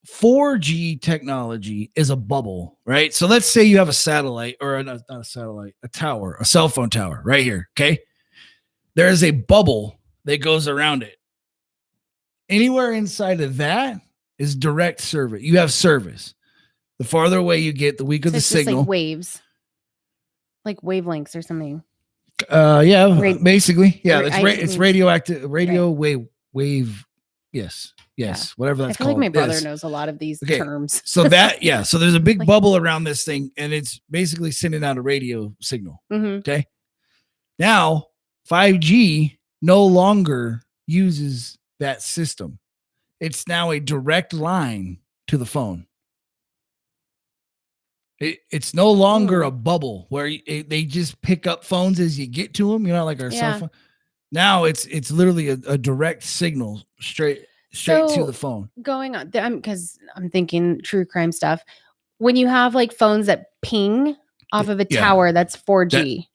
4G technology is a bubble, right? So let's say you have a satellite, or not a satellite, a tower, a cell phone tower right here. Okay. There is a bubble that goes around it. Anywhere inside of that is direct service. You have service. The farther away you get, the weaker the signal. Like waves. Like wavelengths or something. Basically. Yeah, it's radioactive, wave. Yes. Whatever that's called. I feel like my brother knows a lot of these terms. So there's a big bubble around this thing, and it's basically sending out a radio signal. Mm-hmm. Okay. Now 5G no longer uses that system. It's now a direct line to the phone. It's no longer a bubble where they just pick up phones as you get to them, like our cell phone. Now it's literally a direct signal straight to the phone. Going on, because I'm thinking true crime stuff. When you have like phones that ping off of a tower, that's 4G.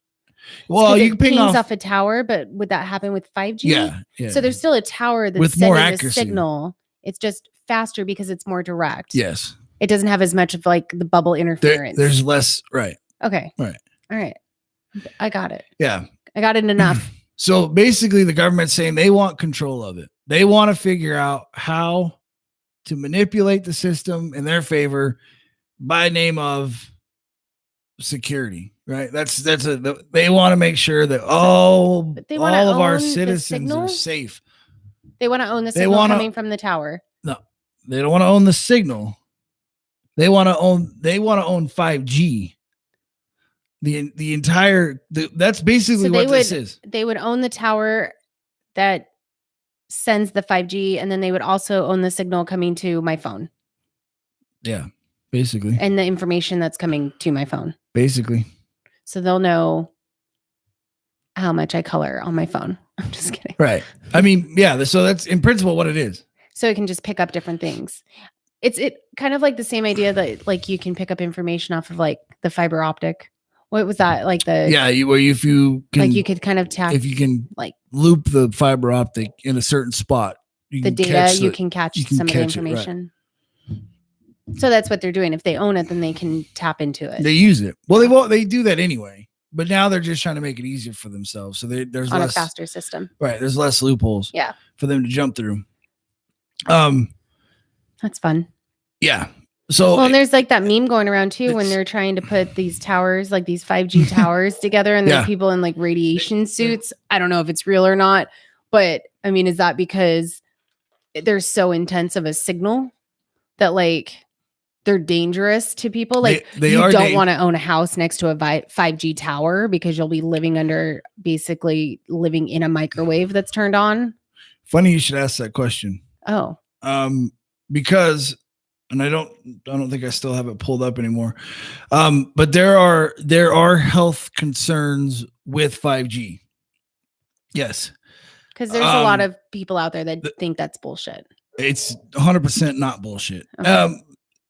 You can ping off a tower, but would that happen with 5G? Yeah. So there's still a tower that's with more accuracy. The signal. It's just faster because it's more direct. Yes. It doesn't have as much of like the bubble interference. There's less, right. Okay. Right. All right. I got it. Yeah. I got it enough. So basically the government's saying they want control of it. They want to figure out how to manipulate the system in their favor by name of security, right? They want to make sure that all of our citizens are safe. They want to own the signal coming from the tower. No, they don't want to own the signal. They want to own 5G. The entire that's basically So what this is. they would own the tower that sends the 5G, and then they would also own the signal coming to my phone. Yeah, basically. And the information that's coming to my phone. Basically. So they'll know how much I color on my phone. I'm just kidding. Right. I mean, yeah, so that's in principle what it is. So it can just pick up different things. It's kind of like the same idea that like you can pick up information off of like the fiber optic. What was that? Like the if you can, like you could kind of tap if you can like loop the fiber optic in a certain spot, the data you can catch some of the information. Right. So that's what they're doing. If they own it, then they can tap into it. They use it. Well, they do that anyway, but now they're just trying to make it easier for themselves. So there's on less, a faster system. Right. There's less loopholes. Yeah. For them to jump through. That's fun. Yeah. So and there's like that meme going around too when they're trying to put these towers, like these 5G towers together, and there are people in like radiation suits. I don't know if it's real or not, but I mean, is that because they're so intense of a signal that like they're dangerous to people? Like you don't want to own a house next to a 5G tower because you'll be basically living in a microwave that's turned on. Funny you should ask that question. Oh. Because, and I don't think I still have it pulled up anymore. But there are health concerns with 5G. Yes. Because there's a lot of people out there that think that's bullshit. It's 100% not bullshit. Okay.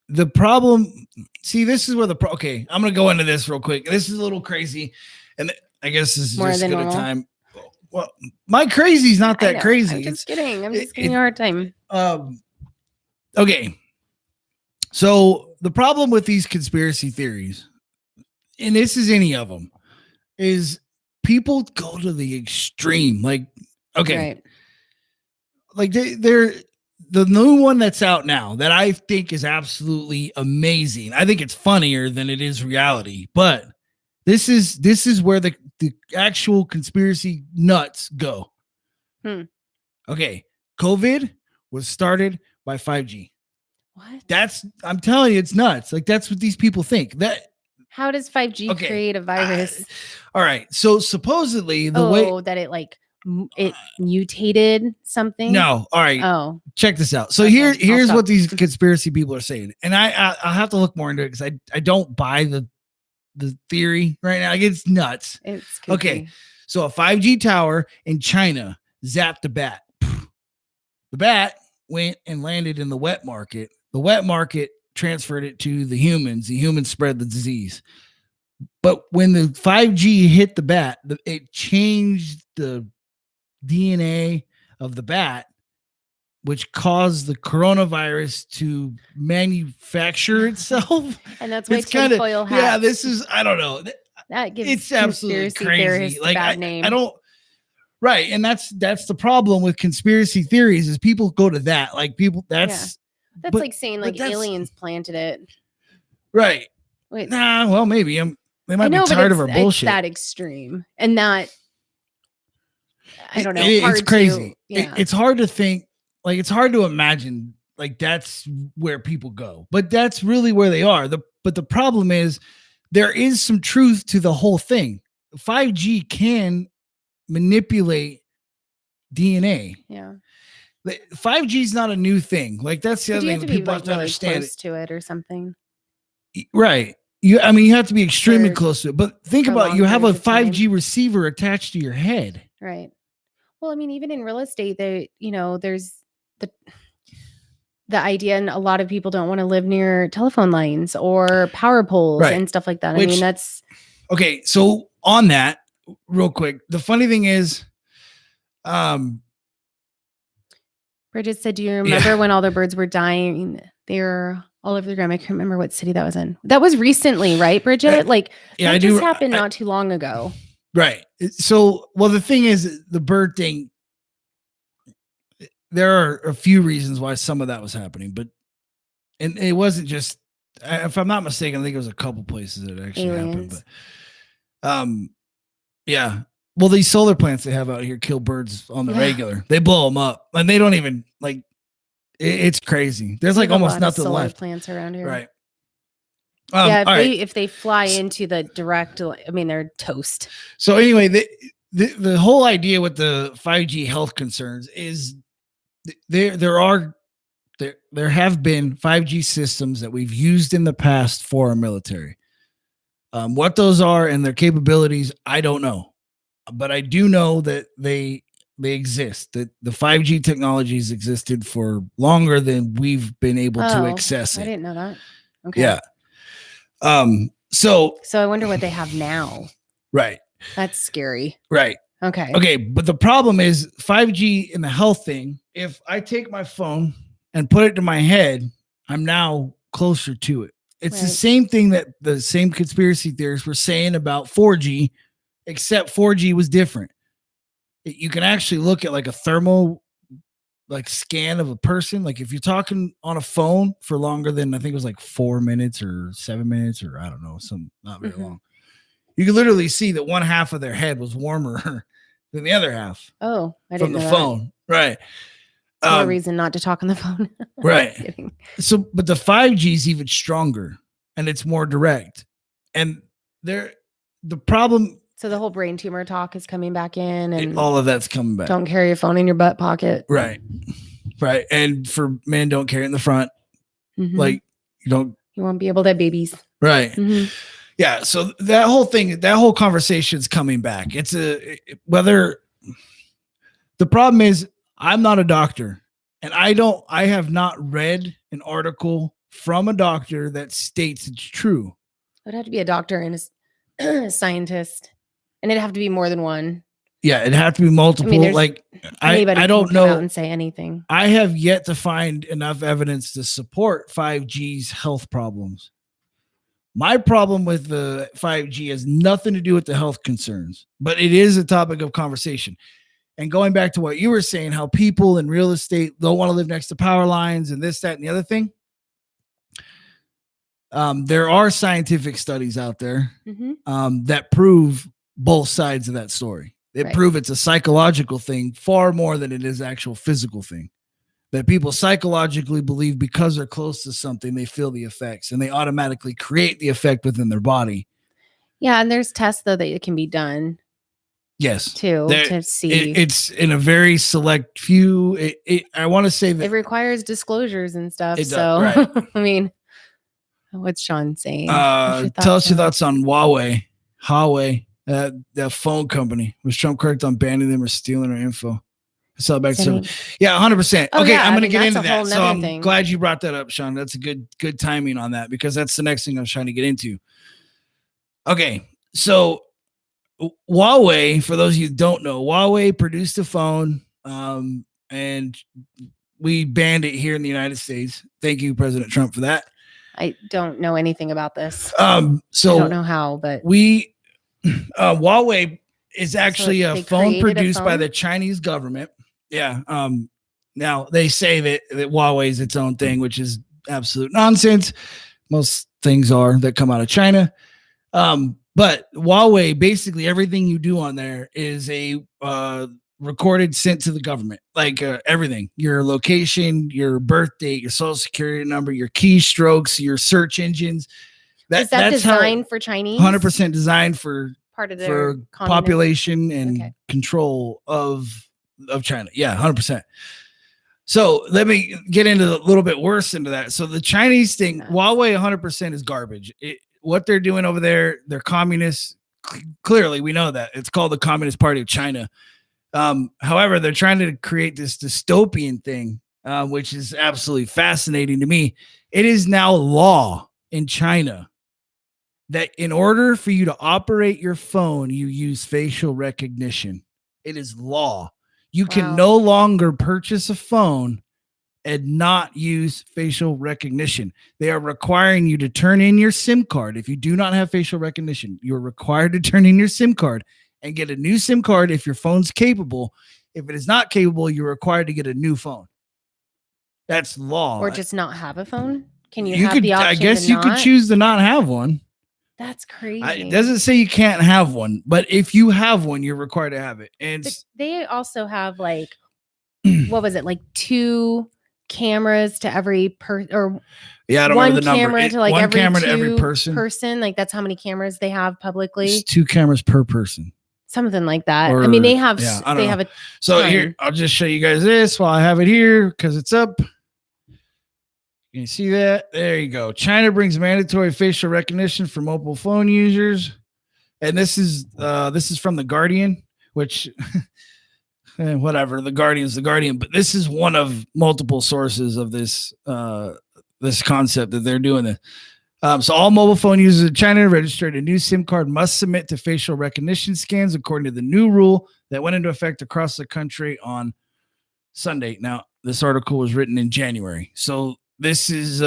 The problem, see, this is where okay, I'm going to go into this real quick. This is a little crazy. And I guess this is just good a time. Well, my crazy is not that crazy. I'm just kidding. I'm just giving you a hard time. Okay. So the problem with these conspiracy theories, and this is any of them, is people go to the extreme. Like, okay. Right. Like they're the new one that's out now that I think is absolutely amazing. I think it's funnier than it is reality, but this is where the actual conspiracy nuts go. Okay. COVID was started by 5G. What? I'm telling you, it's nuts. Like that's what these people think. How does 5G create a virus? All right. So supposedly that it like it mutated something. No. All right. Oh, check this out. So here's what these conspiracy people are saying, and I'll have to look more into it because I don't buy the theory right now. Like it's nuts. It's okay. So a 5G tower in China zapped a bat. The bat went and landed in the wet market. The wet market transferred it to the humans. The humans spread the disease. But when the 5G hit the bat, it changed the DNA of the bat, which caused the coronavirus to manufacture itself. And that's why tinfoil hats. Yeah, this is, I don't know. That gives it's absolutely crazy. Like bad name. I don't. Right, and that's the problem with conspiracy theories is people go to that. Like people, that's like saying like aliens planted it. Right. Wait. Nah, well, maybe they might be tired of our bullshit. It's that extreme, and that I don't know. It's crazy. It's hard to think. Like it's hard to imagine. Like that's where people go, but that's really where they are. But the problem is there is some truth to the whole thing. 5G can manipulate DNA. Yeah. 5G is not a new thing. Like that's the other thing that people have to understand. Close to it or something. Right. You have to be extremely close to it. But think about you have a 5G receiver attached to your head. Right. Well, I mean, even in real estate, there's the idea, and a lot of people don't want to live near telephone lines or power poles and stuff like that. I mean, that's okay. So on that, real quick, the funny thing is, Bridget said, "Do you remember when all the birds were dying? They were all over the ground." I can't remember what city that was in. That was recently, right, Bridget? That just happened not too long ago. Right. So, well, the thing is, the bird thing. There are a few reasons why some of that was happening, and it wasn't just. If I'm not mistaken, I think it was a couple places that actually happened. But, yeah. Well, these solar plants they have out here kill birds on the regular. They blow them up, and they don't even like. It's crazy. There's like almost nothing left. Plants around here, right? Yeah, all right. if they fly into the direct, I mean, they're toast. So anyway, the whole idea with the 5G health concerns is there have been 5G systems that we've used in the past for our military. What those are and their capabilities, I don't know, but I do know that they exist. That the 5G technologies existed for longer than we've been able to access it. I didn't know that. Okay. Yeah. So I wonder what they have now. Right. That's scary. Right. Okay. Okay. But the problem is 5G in the health thing. If I take my phone and put it to my head, I'm now closer to it. It's the same thing that the same conspiracy theorists were saying about 4G, except 4G was different. You can actually look at like a thermal scan of a person. Like if you're talking on a phone for longer than, I think it was like 4 minutes or 7 minutes, or I don't know, some not very long. You can literally see that one half of their head was warmer than the other half. Oh, I didn't know from the phone. Right. More reason not to talk on the phone. Right. So, but the 5G is even stronger and it's more direct. And the problem. So the whole brain tumor talk is coming back in, and all of that's coming back. Don't carry your phone in your butt pocket. Right. Right. And for men, don't carry it in the front. Like you won't be able to have babies. Right. Yeah. So that whole conversation is coming back. It's whether the problem is, I'm not a doctor, and I have not read an article from a doctor that states it's true. It would have to be a doctor and a scientist, and it'd have to be more than one. Yeah, it'd have to be multiple. I mean, I don't know. Come out and say anything. I have yet to find enough evidence to support 5G's health problems. My problem with the 5G has nothing to do with the health concerns, but it is a topic of conversation. And going back to what you were saying, how people in real estate don't want to live next to power lines and this, that, and the other thing. There are scientific studies out there that prove both sides of that story. They prove it's a psychological thing far more than it is actual physical thing. That people psychologically believe because they're close to something, they feel the effects and they automatically create the effect within their body. Yeah. And there's tests, though, that it can be done. Yes. To see. It's in a very select few. I want to say that it requires disclosures and stuff. Right. I mean, what's Sean saying? Tell us your thoughts on Huawei, that phone company. Was Trump correct on banning them or stealing our info? I saw back to 100%. Okay, I'm going to get into that. So I'm glad you brought that up, Sean. That's a good timing on that, because that's the next thing I was trying to get into. Okay, so Huawei, for those of you who don't know, Huawei produced a phone, and we banned it here in the United States. Thank you, President Trump, for that. I don't know anything about this. So I don't know how, but Huawei is actually a phone produced by the Chinese government. Yeah. Now they say that Huawei is its own thing, which is absolute nonsense. Most things are that come out of China. But Huawei, basically everything you do on there is a recorded, sent to the government, like everything, your location, your birth date, your social security number, your keystrokes, your search engines. Is that designed for Chinese? 100% designed for part of their population and control of China. Yeah, 100%. So let me get into a little bit worse into that. So the Chinese thing, Huawei 100% is garbage. What they're doing over there, they're communists. Clearly, we know that. It's called the Communist Party of China. However, they're trying to create this dystopian thing, which is absolutely fascinating to me. It is now law in China that in order for you to operate your phone, you use facial recognition. It is law. You can no longer purchase a phone and not use facial recognition. They are requiring you to turn in your SIM card. If you do not have facial recognition, you're required to turn in your SIM card and get a new SIM card if your phone's capable. If it is not capable, you're required to get a new phone. That's law. Or just not have a phone? Can you have the option? I guess you could choose to not have one. That's crazy. It doesn't say you can't have one, but if you have one, you're required to have it. And they also have like, what was it? Like 2 cameras to every or yeah, I don't one remember the number. camera to like one every camera to every person. Like that's how many cameras they have publicly. It's 2 cameras per person. Something like that. Or, I mean, they have I don't know. have a so ton. Here, I'll just show you guys this while I have it here because it's up. You see that? There you go. China brings mandatory facial recognition for mobile phone users. And this is from The Guardian, which whatever, The Guardian's The Guardian, but this is one of multiple sources of this this concept that they're doing this. So all mobile phone users in China registered a new SIM card must submit to facial recognition scans according to the new rule that went into effect across the country on Sunday. Now, this article was written in January. So this is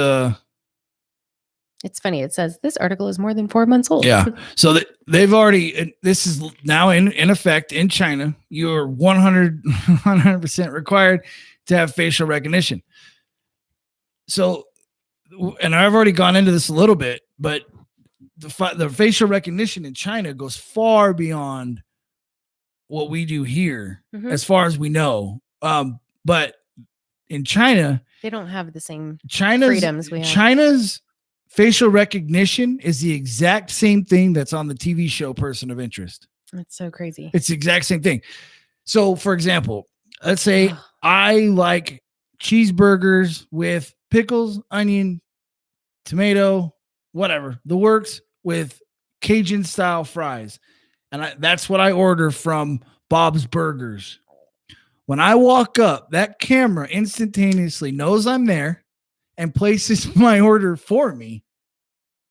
it's funny. It says this article is more than 4 months old. Yeah. So they've already, this is now in effect in China. You're 100% required to have facial recognition. So, and I've already gone into this a little bit, but the facial recognition in China goes far beyond what we do here, as far as we know. But in China, they don't have the same freedoms we have. China's facial recognition is the exact same thing that's on the TV show Person of Interest. That's so crazy. It's the exact same thing. So, for example, let's say I like cheeseburgers with pickles, onion, tomato, whatever, the works, with Cajun style fries. And that's what I order from Bob's Burgers. When I walk up, that camera instantaneously knows I'm there and places my order for me.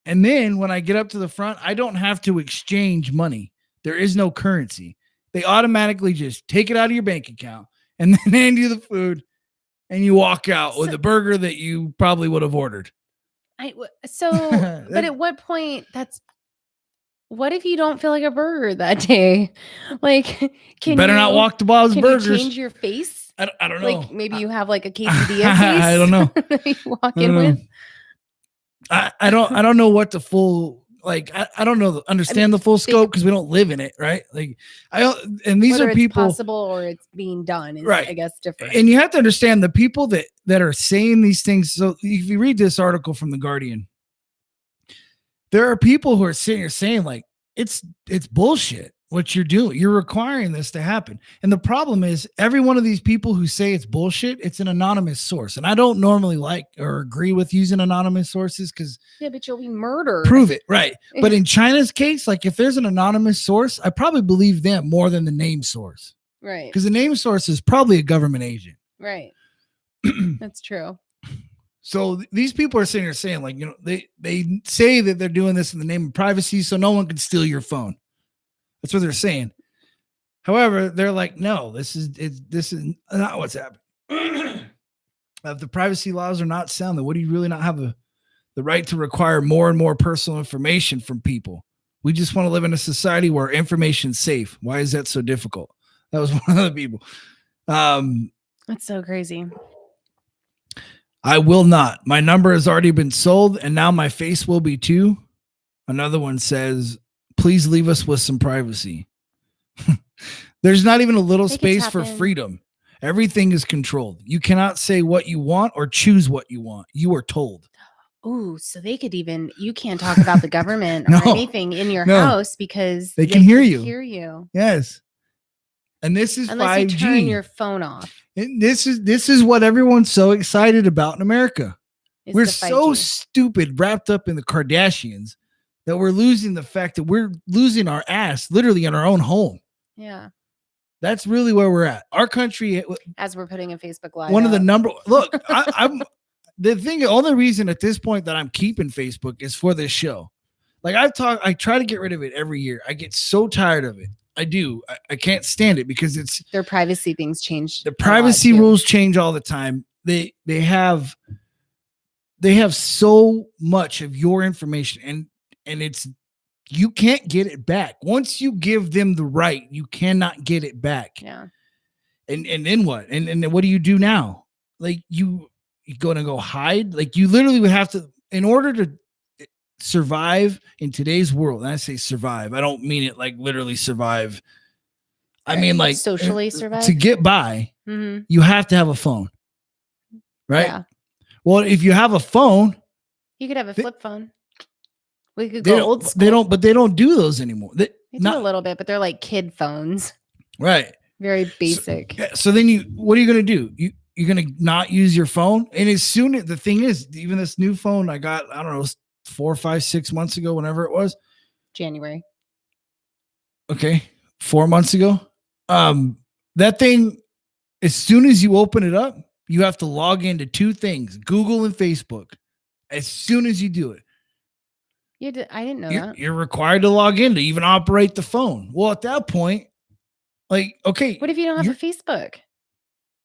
And then when I get up to the front, I don't have to exchange money. There is no currency. They automatically just take it out of your bank account and then hand you the food, and you walk out with a burger that you probably would have ordered. But at what point what if you don't feel like a burger that day? Like, you better not walk to Bob's Burgers. You change your face? I don't know. Like maybe you have like a quesadilla face. I don't know. You walk in with. I don't know what the full, like, I don't know, understand the full scope because we don't live in it, right? Like, and these whether are people, it's possible or it's being done is, right? I guess, different. And you have to understand the people that are saying these things. So if you read this article from The Guardian, there are people who are sitting here saying like, it's bullshit what you're doing. You're requiring this to happen. And the problem is every one of these people who say it's bullshit, it's an anonymous source. And I don't normally like or agree with using anonymous sources because but you'll be murdered. Prove it. Right. But in China's case, like if there's an anonymous source, I probably believe them more than the name source. Right. Because the name source is probably a government agent. Right. That's true. So these people are sitting here saying like, they say that they're doing this in the name of privacy so no one can steal your phone. That's what they're saying. However, they're like, no, this is not what's happening. If the privacy laws are not sound, then what do you really not have the right to require more and more personal information from people? We just want to live in a society where information's safe. Why is that so difficult? That was one of the people. That's so crazy. I will not. My number has already been sold, and now my face will be too. Another one says, please leave us with some privacy. There's not even a little space for freedom. Everything is controlled. You cannot say what you want or choose what you want. You are told. Oh, so you can't talk about the government or anything in your house because they can hear you. Yes. And this is unless 5G. You turn your phone off. And this is what everyone's so excited about in America. We're so stupid, wrapped up in the Kardashians, that we're losing the fact that we're losing our ass literally in our own home. Yeah. That's really where we're at. Our country, as we're putting a Facebook Live. One of the look, I'm the thing, only reason at this point that I'm keeping Facebook is for this show. Like I try to get rid of it every year. I get so tired of it. I do. I can't stand it because their privacy things change. The privacy rules change all the time. They have so much of your information and you can't get it back. Once you give them the right, you cannot get it back. Yeah. And then what? And then what do you do now? Like you're gonna go hide? Like you literally would have to, in order to survive in today's world. And I say survive, I don't mean it like literally survive. I mean like socially survive. To get by, you have to have a phone. right? Yeah. Well, if you have a phone, You could have a They- flip phone. We could they go don't, old school. they don't do those anymore. They do a little bit, but they're like kid phones. Right. Very basic. So then what are you going to do? You're going to not use your phone? And as soon as the thing is, even this new phone I got, I don't know, 4, 5, 6 months ago, whenever it was. January. Okay. 4 months ago. That thing, as soon as you open it up, you have to log into 2 things, Google and Facebook. As soon as you do it. I didn't know that. You're required to log in to even operate the phone. Well, at that point, like, okay. What if you don't have a Facebook?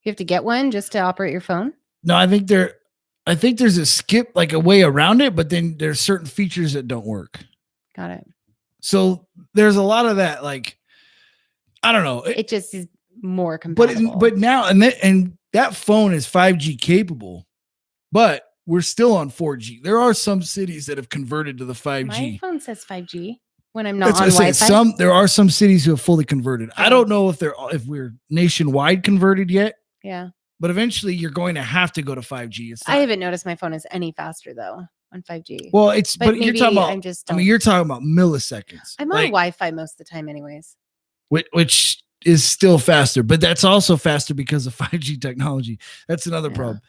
You have to get one just to operate your phone? No, I think there's a skip, like a way around it, but then there's certain features that don't work. Got it. So there's a lot of that, like, I don't know. It just is more compatible. But now, and that phone is 5G capable, but we're still on 4G. There are some cities that have converted to the 5G. My phone says 5G when I'm not on Wi-Fi. There are some cities who have fully converted. I don't know if we're nationwide converted yet. Yeah. But eventually you're going to have to go to 5G. I haven't noticed my phone is any faster though on 5G. Well, but you're talking about, you're talking about milliseconds. I'm on Wi-Fi most of the time anyways. Which is still faster, but that's also faster because of 5G technology. That's another problem.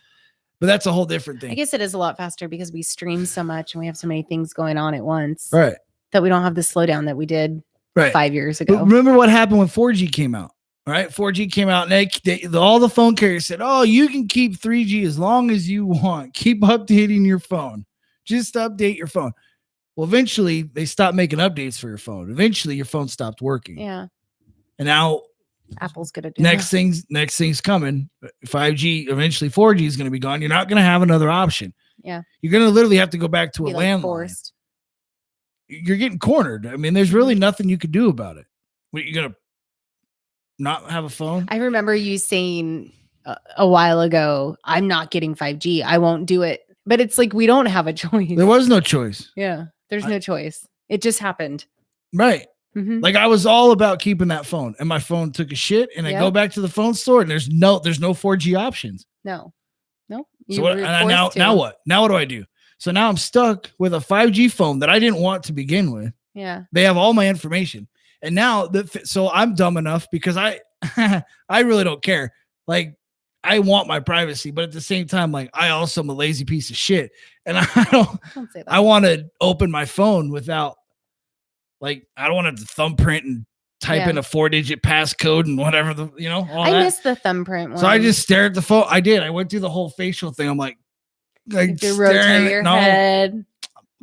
But that's a whole different thing. I guess it is a lot faster because we stream so much and we have so many things going on at once. Right. That we don't have the slowdown that we did 5 years ago. But remember what happened when 4G came out? Right? 4G came out and all the phone carriers said, oh, you can keep 3G as long as you want. Keep updating your phone. Just update your phone. Well, eventually they stopped making updates for your phone. Eventually your phone stopped working. Yeah. And now Apple's gonna do next thing's coming. 5G, eventually 4G is going to be gone. You're not going to have another option. Yeah. You're going to literally have to go back to a landline. Forced. You're getting cornered. I mean, there's really nothing you could do about it. You're going to not have a phone? I remember you saying a while ago, I'm not getting 5G. I won't do it. But it's like, we don't have a choice. There was no choice. Yeah. There's no choice. It just happened. Right. Mm-hmm. Like I was all about keeping that phone, and my phone took a shit, and I go back to the phone store, and there's no 4G options. No. So now what? Now what do I do? So now I'm stuck with a 5G phone that I didn't want to begin with. Yeah. They have all my information, and now so I'm dumb enough because I really don't care. Like I want my privacy, but at the same time, like I also am a lazy piece of shit, and don't say that. I want to open my phone without. Like, I don't want to thumbprint and type in a 4-digit passcode and whatever I miss the thumbprint one. So I just stare at the phone. I did. I went through the whole facial thing. I'm like rotate your head.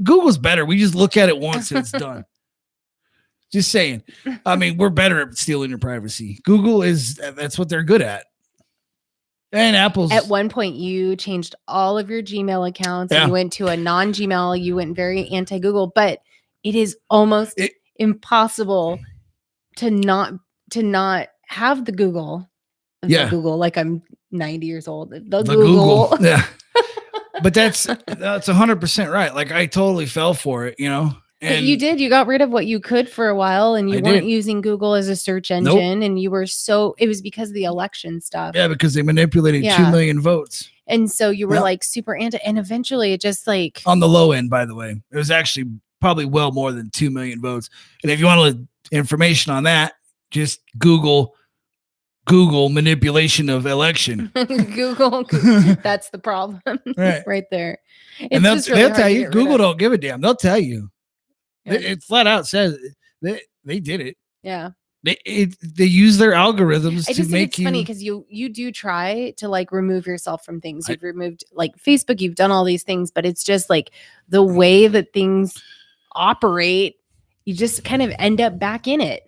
Google's better. We just look at it once and it's done. Just saying. I mean, we're better at stealing your privacy. That's what they're good at. And Apple's. At one point, you changed all of your Gmail accounts and you went to a non-Gmail. You went very anti-Google, but it is almost impossible to not have the Google. Google, like I'm 90 years old. The Google. Yeah. But that's 100% right. Like I totally fell for it, And but you did. You got rid of what you could for a while, and you weren't using Google as a search engine. And you were it was because of the election stuff. Yeah, because they manipulated 2 million votes. And so you were like super anti, and eventually it just like on the low end, by the way, it was actually probably well more than 2 million votes. And if you want information on that, just Google manipulation of election. Google. That's the problem. Right there. And they'll tell you, Google don't give a damn. They'll tell you. Yeah. It flat out says they did it. Yeah. They use their algorithms to make you. Funny because you do try to like remove yourself from things. You've removed like Facebook. You've done all these things, but it's just like the way that things operate. You just kind of end up back in it,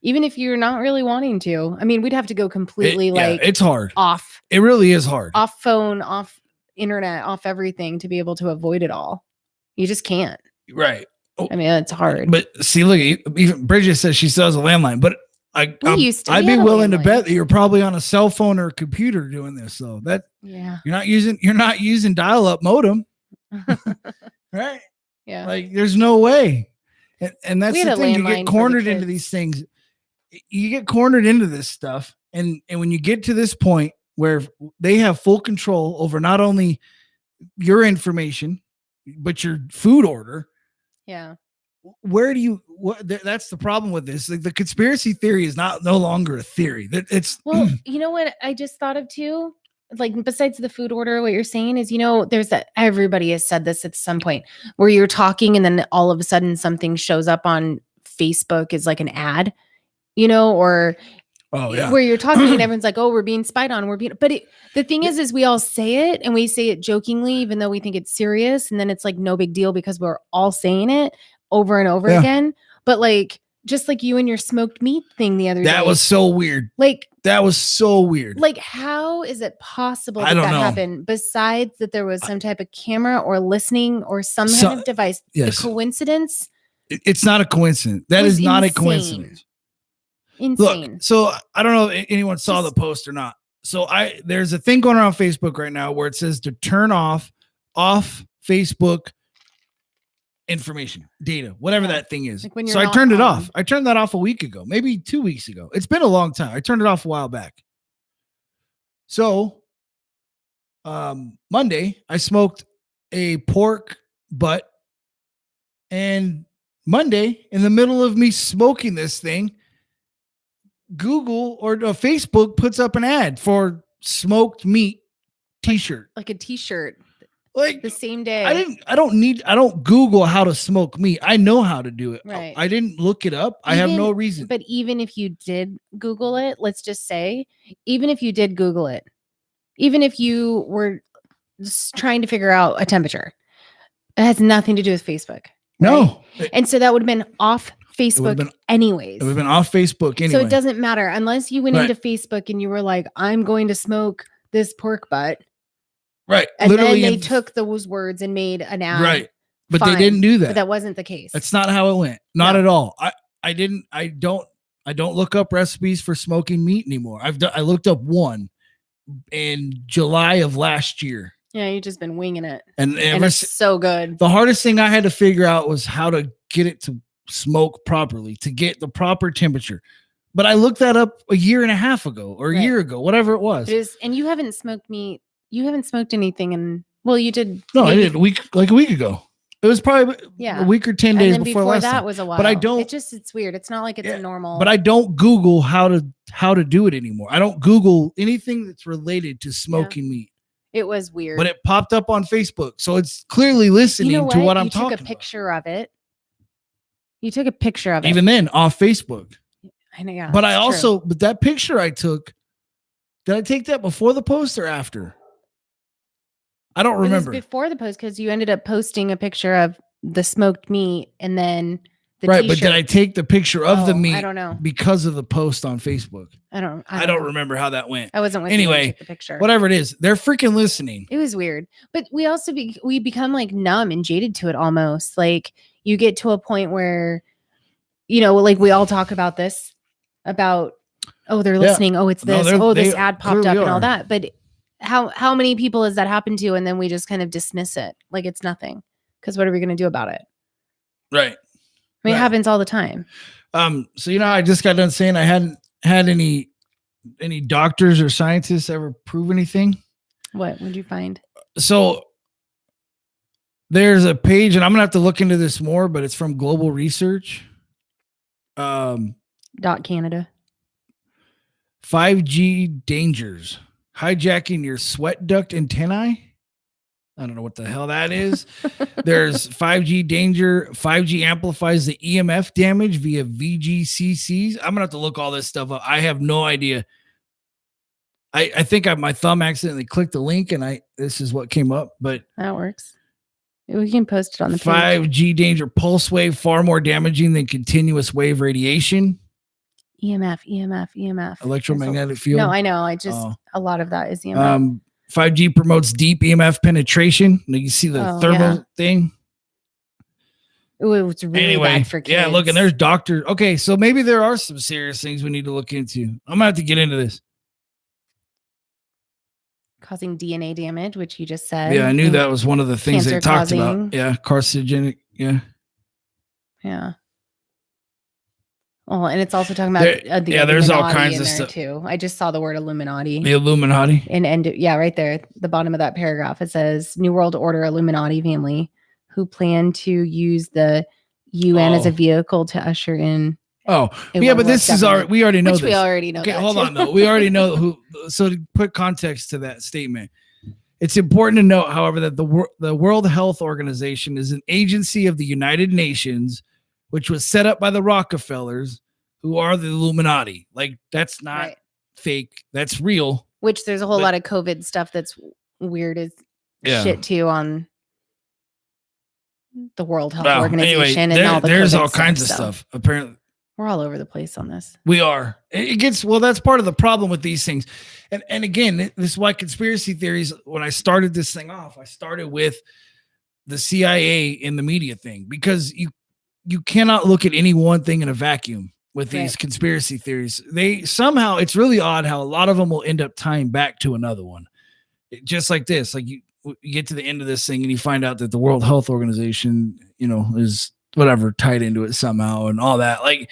even if you're not really wanting to. I mean, we'd have to go completely it's hard. Off. It really is hard. Off phone, off internet, off everything to be able to avoid it all. You just can't. Right. I mean, it's hard. But see, look, even Bridget says she still has a landline, but I'd be willing to bet that you're probably on a cell phone or a computer doing this. So you're not using dial-up modem. Right. Yeah. Like there's no way. And that's the thing. You get cornered into these things. You get cornered into this stuff. And when you get to this point where they have full control over not only your information, but your food order. Yeah. Where do you, that's the problem with this. Like the conspiracy theory is no longer a theory. That it's, Well, you know what I just thought of too? Like besides the food order, what you're saying is, there's that everybody has said this at some point where you're talking and then all of a sudden something shows up on Facebook is like an ad, or where you're talking and everyone's like, oh, we're being spied on. But the thing is we all say it and we say it jokingly, even though we think it's serious. And then it's like no big deal because we're all saying it over and over again. But like, just like you and your smoked meat thing the other day. That was so weird. Like, that was so weird. Like, how is it possible that happened? Besides that there was some type of camera or listening or some kind of device. Yes. The coincidence. It's not a coincidence. That is not a coincidence. Insane. Look, so I don't know if anyone saw the post or not. So there's a thing going around Facebook right now where it says to turn off Facebook information, data, whatever that thing is. Like so I turned it off. I turned that off a week ago, maybe 2 weeks ago. It's been a long time. I turned it off a while back. So Monday, I smoked a pork butt. And Monday, in the middle of me smoking this thing, Google or Facebook puts up an ad for smoked meat t-shirt. Like a t-shirt. Like the same day. I don't Google how to smoke meat. I know how to do it. Right. I didn't look it up. I have no reason. But even if you did Google it, let's just say, even if you did Google it, even if you were just trying to figure out a temperature, it has nothing to do with Facebook. No. Right? And so that would have been off Facebook anyways. It would have been off Facebook anyway. So it doesn't matter unless you went into Facebook and you were like, I'm going to smoke this pork butt. Right. And literally then they took those words and made an ad. Right. But they didn't do that. But that wasn't the case. That's not how it went. Not at all. I don't look up recipes for smoking meat anymore. I looked up one in July of last year. Yeah, you've just been winging it. And it's so good. The hardest thing I had to figure out was how to get it to smoke properly, to get the proper temperature. But I looked that up a year and a half ago or a year ago, whatever it was. And you haven't smoked meat. You haven't smoked anything you did. No, I did a week ago. It was probably a week or 10 days before last that time. Was a while. But I don't. It's weird. It's not like it's a normal. But I don't Google how to do it anymore. I don't Google anything that's related to smoking meat. It was weird. But it popped up on Facebook. So it's clearly listening to what I'm talking about. You took a picture of it. You took a picture of it. Even then, off Facebook. I know, yeah. But but that picture I took, did I take that before the post or after? I don't remember. It was before the post because you ended up posting a picture of the smoked meat and then the right. t-shirt. But did I take the picture of the meat? I don't know. Because of the post on Facebook. I don't remember how that went. I wasn't with anyway, you to take the picture. Whatever it is, they're freaking listening. It was weird. But we also we become like numb and jaded to it almost. Like you get to a point where, like we all talk about this, about, oh, they're listening. Oh, it's this. This ad popped up and all that. But how many people has that happened to? And then we just kind of dismiss it like it's nothing. Because what are we going to do about it? Right. I mean, it happens all the time. So, I just got done saying I hadn't had any doctors or scientists ever prove anything. What would you find? So there's a page, and I'm gonna have to look into this more, but it's from Global Research. Canada. 5G dangers. Hijacking your sweat duct antennae. I don't know what the hell that is. There's 5G danger. 5G amplifies the EMF damage via VGCCs. I'm gonna have to look all this stuff up. I have no idea. I think my thumb accidentally clicked the link, and this is what came up. But that works. We can post it on the page. 5G danger. Pulse wave far more damaging than continuous wave radiation. EMF. Electromagnetic field. No, I know. A lot of that is EMF. 5G promotes deep EMF penetration. You see the thermal thing. Ooh, it's really bad for kids. Yeah, look, and there's doctors. Okay, so maybe there are some serious things we need to look into. I'm gonna have to get into this. Causing DNA damage, which you just said. Yeah, I knew that was one of the things they talked about. Yeah, carcinogenic. Yeah. Yeah. Oh, and it's also talking about the yeah, there's all Illuminati kinds in of there stuff. too. I just saw the word Illuminati. The Illuminati. And yeah, right there, at the bottom of that paragraph, it says New World Order Illuminati family who plan to use the UN as a vehicle to usher in. Oh, yeah, but this is our. We already know which this. we already know. Okay, that hold too. on though. We already know who. So to put context to that statement, it's important to note, however, that the World Health Organization is an agency of the United Nations, which was set up by the Rockefellers, who are the Illuminati. Like, that's not fake. That's real. Which there's a whole lot of COVID stuff that's weird as shit too on the World Health Organization anyway, and all the there's COVID all kinds stuff, of stuff. Apparently, we're all over the place on this. We are. It gets, well, that's part of the problem with these things. And again, this is why conspiracy theories, when I started this thing off, I started with the CIA in the media thing, because you cannot look at any one thing in a vacuum with these conspiracy theories. They somehow, it's really odd how a lot of them will end up tying back to another one. Just like this, like you get to the end of this thing and you find out that the World Health Organization, is whatever tied into it somehow and all that. Like,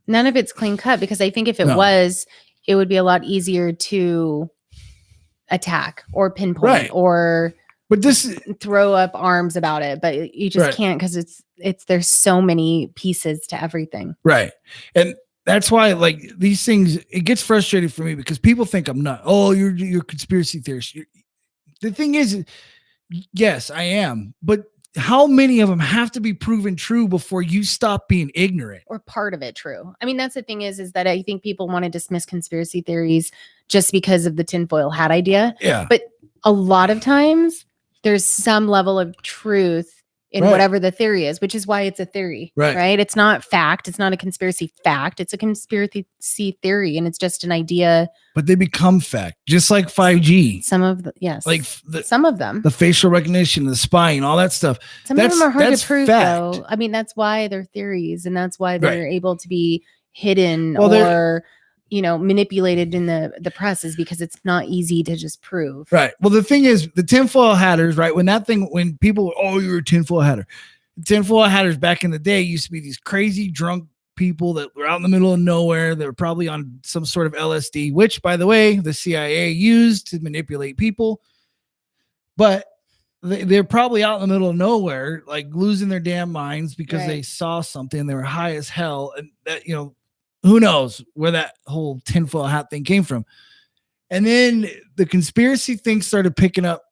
none of it's clean cut, because I think if it was, it would be a lot easier to attack or pinpoint or throw up arms about it. But you just can't, because there's so many pieces to everything. Right. And that's why, like, these things, it gets frustrating for me because people think I'm not. Oh, you're conspiracy theorist. The thing is, yes, I am. But how many of them have to be proven true before you stop being ignorant? Or part of it true. I mean, that's the thing is that I think people want to dismiss conspiracy theories just because of the tinfoil hat idea. Yeah. But a lot of times there's some level of truth in whatever the theory is, which is why it's a theory, right? It's not fact. It's not a conspiracy fact. It's a conspiracy theory, and it's just an idea. But they become fact, just like 5G. Some of the, yes. Like some of them. The facial recognition, the spying, all that stuff. Some of them are hard to prove, though. I mean, that's why they're theories, and that's why they're able to be hidden or manipulated in the press, is because it's not easy to just prove. Right. Well, the thing is, the tinfoil hatters, right? When people, you're a tinfoil hatter. Tinfoil hatters back in the day used to be these crazy drunk people that were out in the middle of nowhere. They were probably on some sort of LSD, which, by the way, the CIA used to manipulate people. But they're probably out in the middle of nowhere, like losing their damn minds because they saw something. They were high as hell. And that, who knows where that whole tinfoil hat thing came from. And then the conspiracy thing started picking up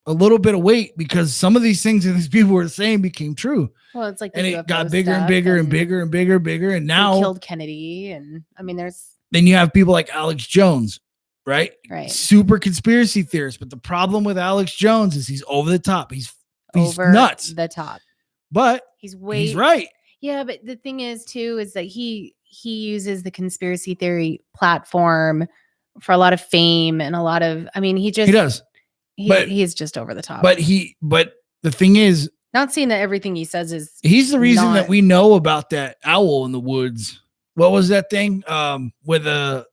a little bit of weight because some of these things that these people were saying became true. Well, it's like, and it got bigger and bigger and bigger and bigger and bigger. And now killed Kennedy. And I mean, then you have people like Alex Jones, right? Right. Super conspiracy theorist. But the problem with Alex Jones is he's over the top. He's over nuts. The top. But he's right. Yeah. But the thing is too, is that he uses the conspiracy theory platform for a lot of fame and a lot of, I mean, he does. He's just over the top. But the thing is, not saying that everything he says is. He's the reason that we know about that owl in the woods. What was that thing? With a,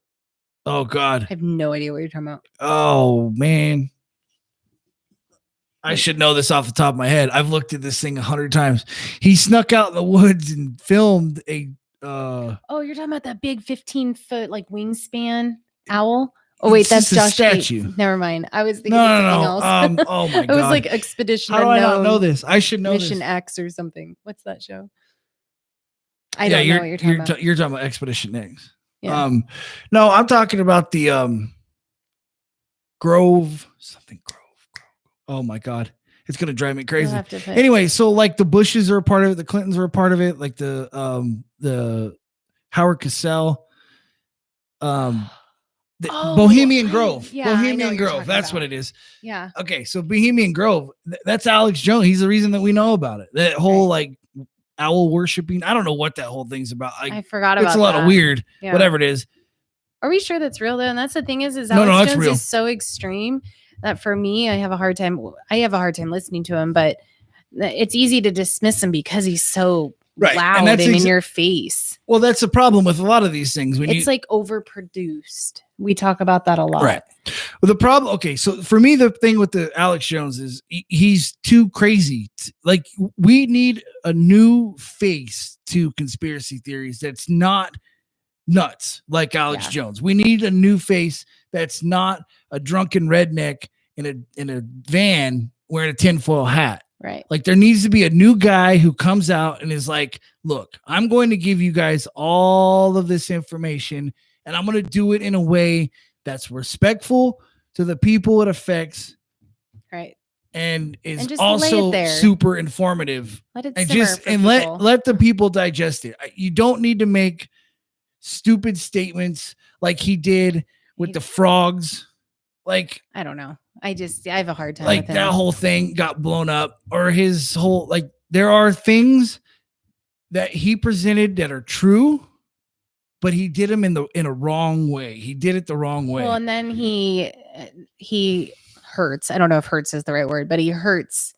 oh God. I have no idea what you're talking about. Oh man. I should know this off the top of my head. I've looked at this thing 100 times. He snuck out in the woods and filmed a, oh, you're talking about that big 15-foot like wingspan owl? Oh wait, that's Josh statue. Gates. Never mind. I was thinking of something else. Oh my God. It was like Expedition How do Unknown. I not know this? I should know Mission this. X or something. What's that show? I don't know what you're talking about. You're talking about Expedition X. Yeah. No, I'm talking about the Grove. Oh my God. It's gonna drive me crazy. Anyway, so like the Bushes are a part of it, the Clintons are a part of it, like the Howard Cosell, Bohemian Grove. Yeah, Bohemian Grove. That's what it is. Yeah. Okay, so Bohemian Grove, that's Alex Jones. He's the reason that we know about it. That whole like owl worshiping. I don't know what that whole thing's about. I forgot about it. It's a lot of weird, whatever it is. Are we sure that's real though? And that's the thing is Alex Jones is so extreme that for me, I have a hard time listening to him, but it's easy to dismiss him because he's so loud and in your face. Well, that's the problem with a lot of these things. It's like overproduced. We talk about that a lot. Right. the problem, okay, so for me, the thing with the Alex Jones is he's too crazy. Like, we need a new face to conspiracy theories that's not nuts like Alex Jones. We need a new face that's not a drunken redneck in a van wearing a tinfoil hat. Right. Like, there needs to be a new guy who comes out and is like, look, I'm going to give you guys all of this information, and I'm going to do it in a way that's respectful to the people it affects. Right. And is also super informative. Let it and simmer just for and people. let the people digest it. You don't need to make stupid statements like he did with the frogs. Like, I don't know. I have a hard time like with him. that whole thing got blown up, or his whole, like, there are things that he presented that are true, but he did them in a wrong way. He did it the wrong way. Well, and then he hurts. I don't know if hurts is the right word, but he hurts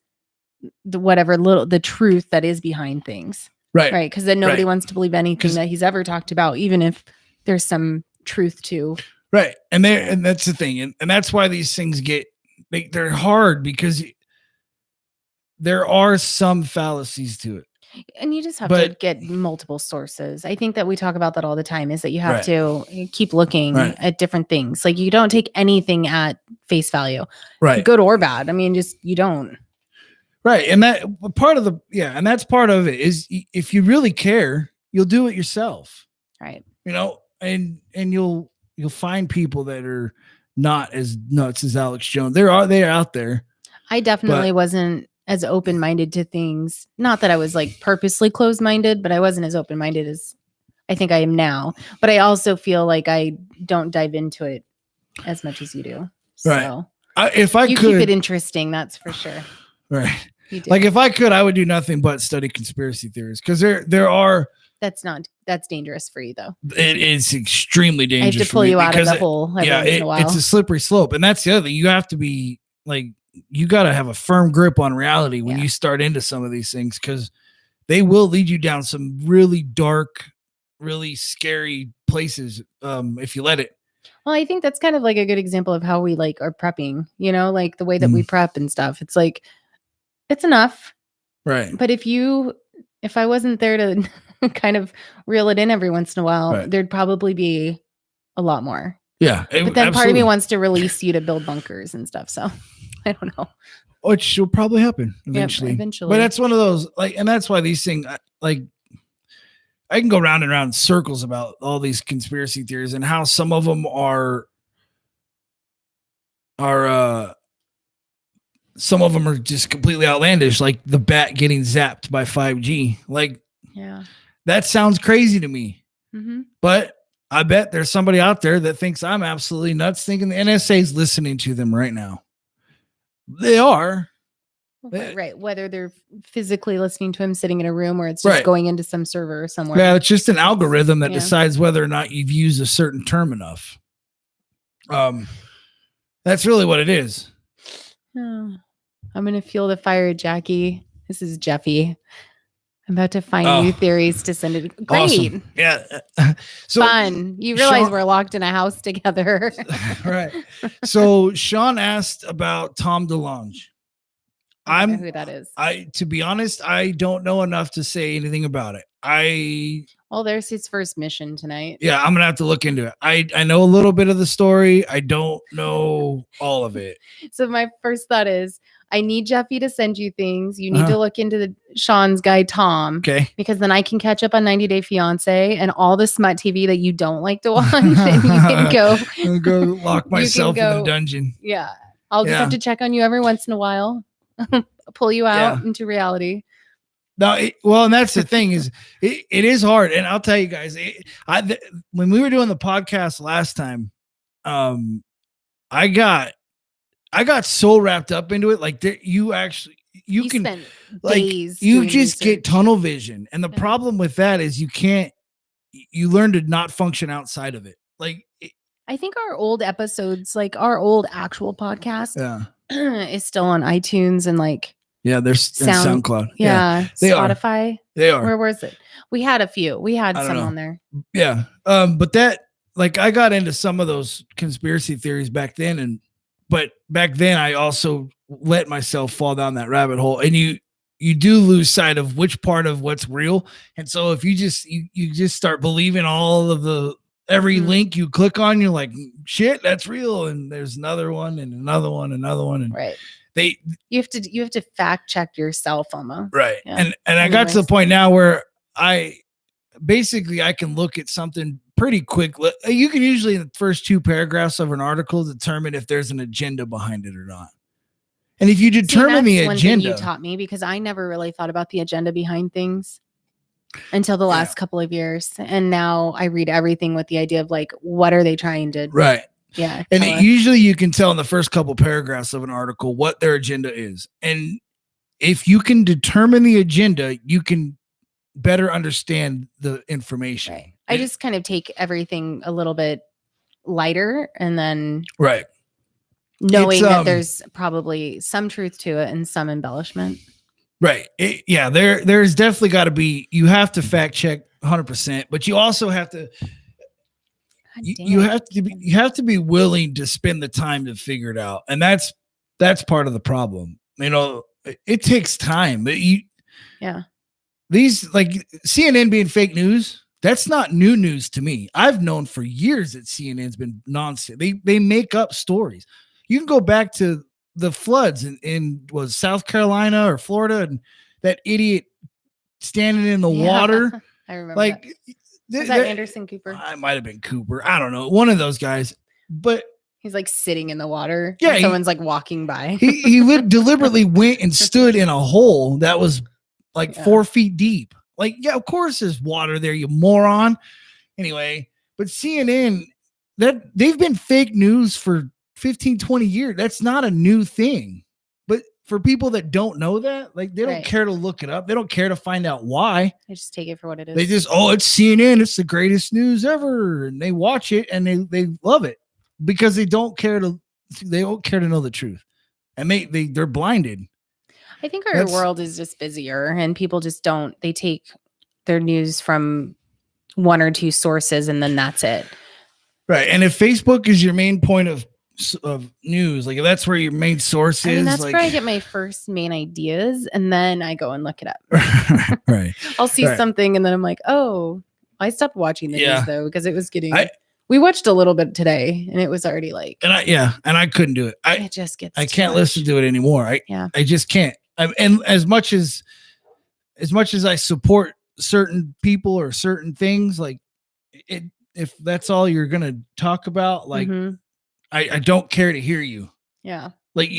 the truth that is behind things. Right. Right. Because then nobody wants to believe anything that he's ever talked about, even if there's some truth to. Right. And that's the thing. And that's why these things they're hard, because there are some fallacies to it. And you just have to get multiple sources. I think that we talk about that all the time, is that you have to keep looking at different things. Like, you don't take anything at face value, good or bad. I mean, just, you don't. Right. And that part of and that's part of it is, if you really care, you'll do it yourself. Right. And you'll find people that are not as nuts as Alex Jones. They're out there. I definitely wasn't as open-minded to things. Not that I was like purposely closed-minded, but I wasn't as open-minded as I think I am now. But I also feel like I don't dive into it as much as you do. So if I you could keep it interesting, that's for sure. Right. Like, if I could, I would do nothing but study conspiracy theories, because there are. That's dangerous for you, though. It is extremely dangerous. I have to pull you out of the hole. It's a slippery slope, and that's the other thing. You have to be like, you got to have a firm grip on reality when you start into some of these things, because they will lead you down some really dark, really scary places if you let it. Well, I think that's kind of like a good example of how we are prepping. Like the way that we prep and stuff. It's like, it's enough, right? But if I wasn't there to kind of reel it in every once in a while, there'd probably be a lot more. Yeah. But then part of me wants to release you to build bunkers and stuff. So I don't know. Which will probably happen eventually. Yeah, eventually. But that's one of those, and that's why these things, I can go round and round in circles about all these conspiracy theories, and how some of them are some of them are just completely outlandish, like the bat getting zapped by 5G. Like, that sounds crazy to me. Mm-hmm. But I bet there's somebody out there that thinks I'm absolutely nuts, thinking the NSA is listening to them right now. They are. Right. Whether they're physically listening to him sitting in a room, or it's just going into some server somewhere. Yeah, it's just an algorithm that decides whether or not you've used a certain term enough. That's really what it is. Oh, I'm going to feel the fire, Jackie. This is Jeffy. I'm about to find new theories to send it. Great. Awesome. Yeah. So, fun. You realize we're locked in a house together. Right. So Sean asked about Tom DeLonge. I don't know who that is. To be honest, I don't know enough to say anything about it. Well, there's his first mission tonight. Yeah, I'm gonna have to look into it. I know a little bit of the story. I don't know all of it. So my first thought is, I need Jeffy to send you things. You need to look into Sean's guy, Tom. Okay. Because then I can catch up on 90 Day Fiance and all the smut TV that you don't like to watch. And you can go lock myself in the dungeon. Yeah. I'll just have to check on you every once in a while. Pull you out into reality. No, and that's the thing is, it is hard. And I'll tell you guys, when we were doing the podcast last time, I got so wrapped up into it. Like, you can spent days you just get tunnel vision. And the problem with that is you learn to not function outside of it. Like, I think our old episodes, like our old actual podcast, is still on iTunes and there's SoundCloud. Yeah. They Spotify. Are. They are. Where was it? We had a few. We had some on there. Yeah. But that, I got into some of those conspiracy theories back then, and but back then I also let myself fall down that rabbit hole, and you do lose sight of which part of what's real. And so if you just start believing all of the every link you click on, you're like, shit, that's real. And there's another one and another one, another one. And right. you have to fact check yourself almost. Right. Yeah. And I got to the point now where I can look at something pretty quick. You can usually in the first 2 paragraphs of an article determine if there's an agenda behind it or not. And if you determine the agenda, one thing you taught me, because I never really thought about the agenda behind things until the last couple of years. And now I read everything with the idea of like, what are they trying to? Right. Yeah. And usually you can tell in the first couple paragraphs of an article what their agenda is. And if you can determine the agenda, you can better understand the information. Right. I just kind of take everything a little bit lighter, and then knowing that there's probably some truth to it and some embellishment. Right. There's definitely got to be, you have to fact check 100%, but you also have to, you have to be willing to spend the time to figure it out. And that's part of the problem. It takes time. These, like CNN being fake news, that's not new news to me. I've known for years that CNN's been nonsense. They make up stories. You can go back to the floods in was South Carolina or Florida, and that idiot standing in the water. I remember. Like, was that Anderson Cooper? I might have been Cooper. I don't know. One of those guys. But he's like sitting in the water. Yeah, someone's like walking by. he deliberately went and stood in a hole that was like 4 feet deep. Like, yeah, of course there's water there, you moron. Anyway, but CNN, that they've been fake news for 15, 20 years. That's not a new thing. But for people that don't know that, like, they don't care to look it up. They don't care to find out why. They just take it for what it is. They just, it's CNN. It's the greatest news ever. And they watch it and they love it because they don't care to know the truth. And they're blinded. I think our world is just busier, and people just they take their news from 1 or 2 sources, and then that's it. Right. And if Facebook is your main point of news, like if that's where your main source is, that's where I get my first main ideas, and then I go and look it up. Right. I'll see something, and then I'm like, oh, I stopped watching the news though, because it was getting. We watched a little bit today, and it was already like. And I couldn't do it. It just gets. I can't listen to it anymore. I just can't. And as much as I support certain people or certain things, like if that's all you're gonna talk about, like I don't care to hear you. Yeah. Like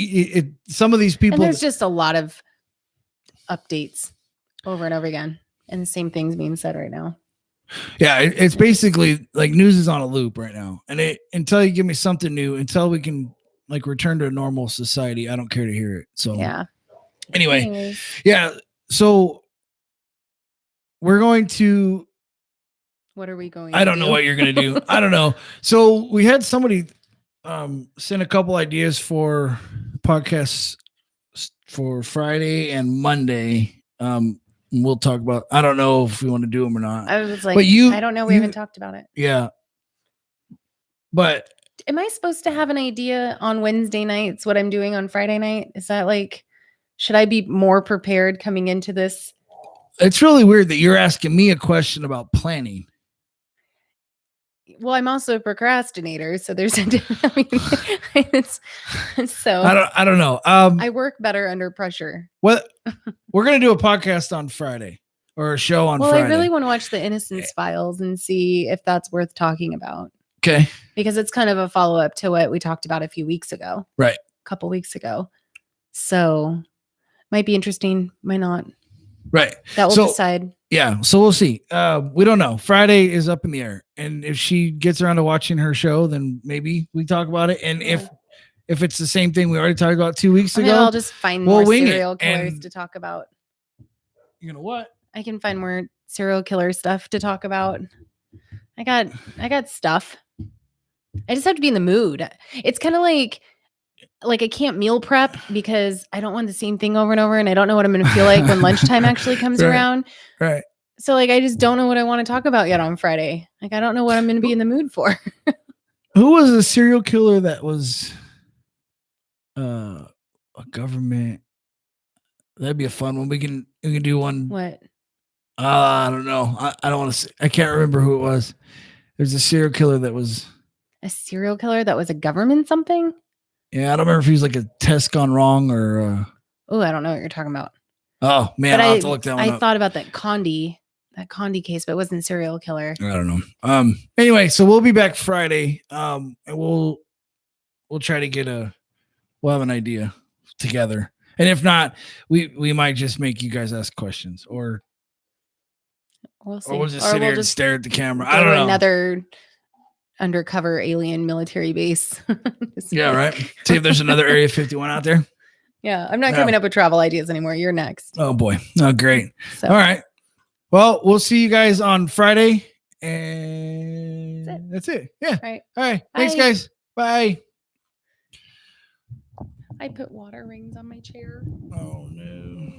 some of these people. And there's just a lot of updates over and over again, and the same things being said right now. Yeah, it's basically like news is on a loop right now, and until you give me something new, until we can like return to a normal society, I don't care to hear it. So yeah. Anyway, so we're going to. What are we going? I don't know what you're going to do. I don't know. So we had somebody send a couple ideas for podcasts for Friday and Monday. We'll talk about. I don't know if we want to do them or not. I was like, I don't know. We haven't talked about it. Yeah, but am I supposed to have an idea on Wednesday nights what I'm doing on Friday night? Is that like? Should I be more prepared coming into this? It's really weird that you're asking me a question about planning. Well, I'm also a procrastinator, so there's so I don't know. I work better under pressure. What we're gonna do a podcast on Friday or a show on Friday. Well, I really want to watch the Innocence Files and see if that's worth talking about. Okay. Because it's kind of a follow-up to what we talked about a few weeks ago. Right. A couple weeks ago. So might be interesting, might not. Right. That will decide. Yeah. So we'll see. We don't know. Friday is up in the air. And if she gets around to watching her show, then maybe we talk about it. And if it's the same thing we already talked about 2 weeks ago, I'll just find more serial killers to talk about. You know what? I can find more serial killer stuff to talk about. I got stuff. I just have to be in the mood. It's kind of like I can't meal prep because I don't want the same thing over and over, and I don't know what I'm going to feel like when lunchtime actually comes around. Right. So like, I just don't know what I want to talk about yet on Friday. Like, I don't know what I'm going to be in the mood for. Who was a serial killer that was A government. That'd be a fun one. We can do one. What? I don't know. I don't want to. I can't remember who it was. There's a serial killer that was. A serial killer that was a government something? Yeah, I don't remember if he was like a test gone wrong or. Oh, I don't know what you're talking about. Oh man, I'll have to look that one up. I thought about that Condi case, but it wasn't serial killer. I don't know. Anyway, so we'll be back Friday. And we'll try to we'll have an idea together. And if not, we might just make you guys ask questions or we'll see. Or we'll just sit here and stare at the camera. I don't know. Another undercover alien military base. Yeah, right. See if there's another Area 51 out there. Yeah, I'm not coming up with travel ideas anymore. You're next. Oh boy. Oh, great. So. All right. Well, we'll see you guys on Friday. And that's it. Yeah. All right. Thanks, guys. Bye. I put water rings on my chair. Oh no.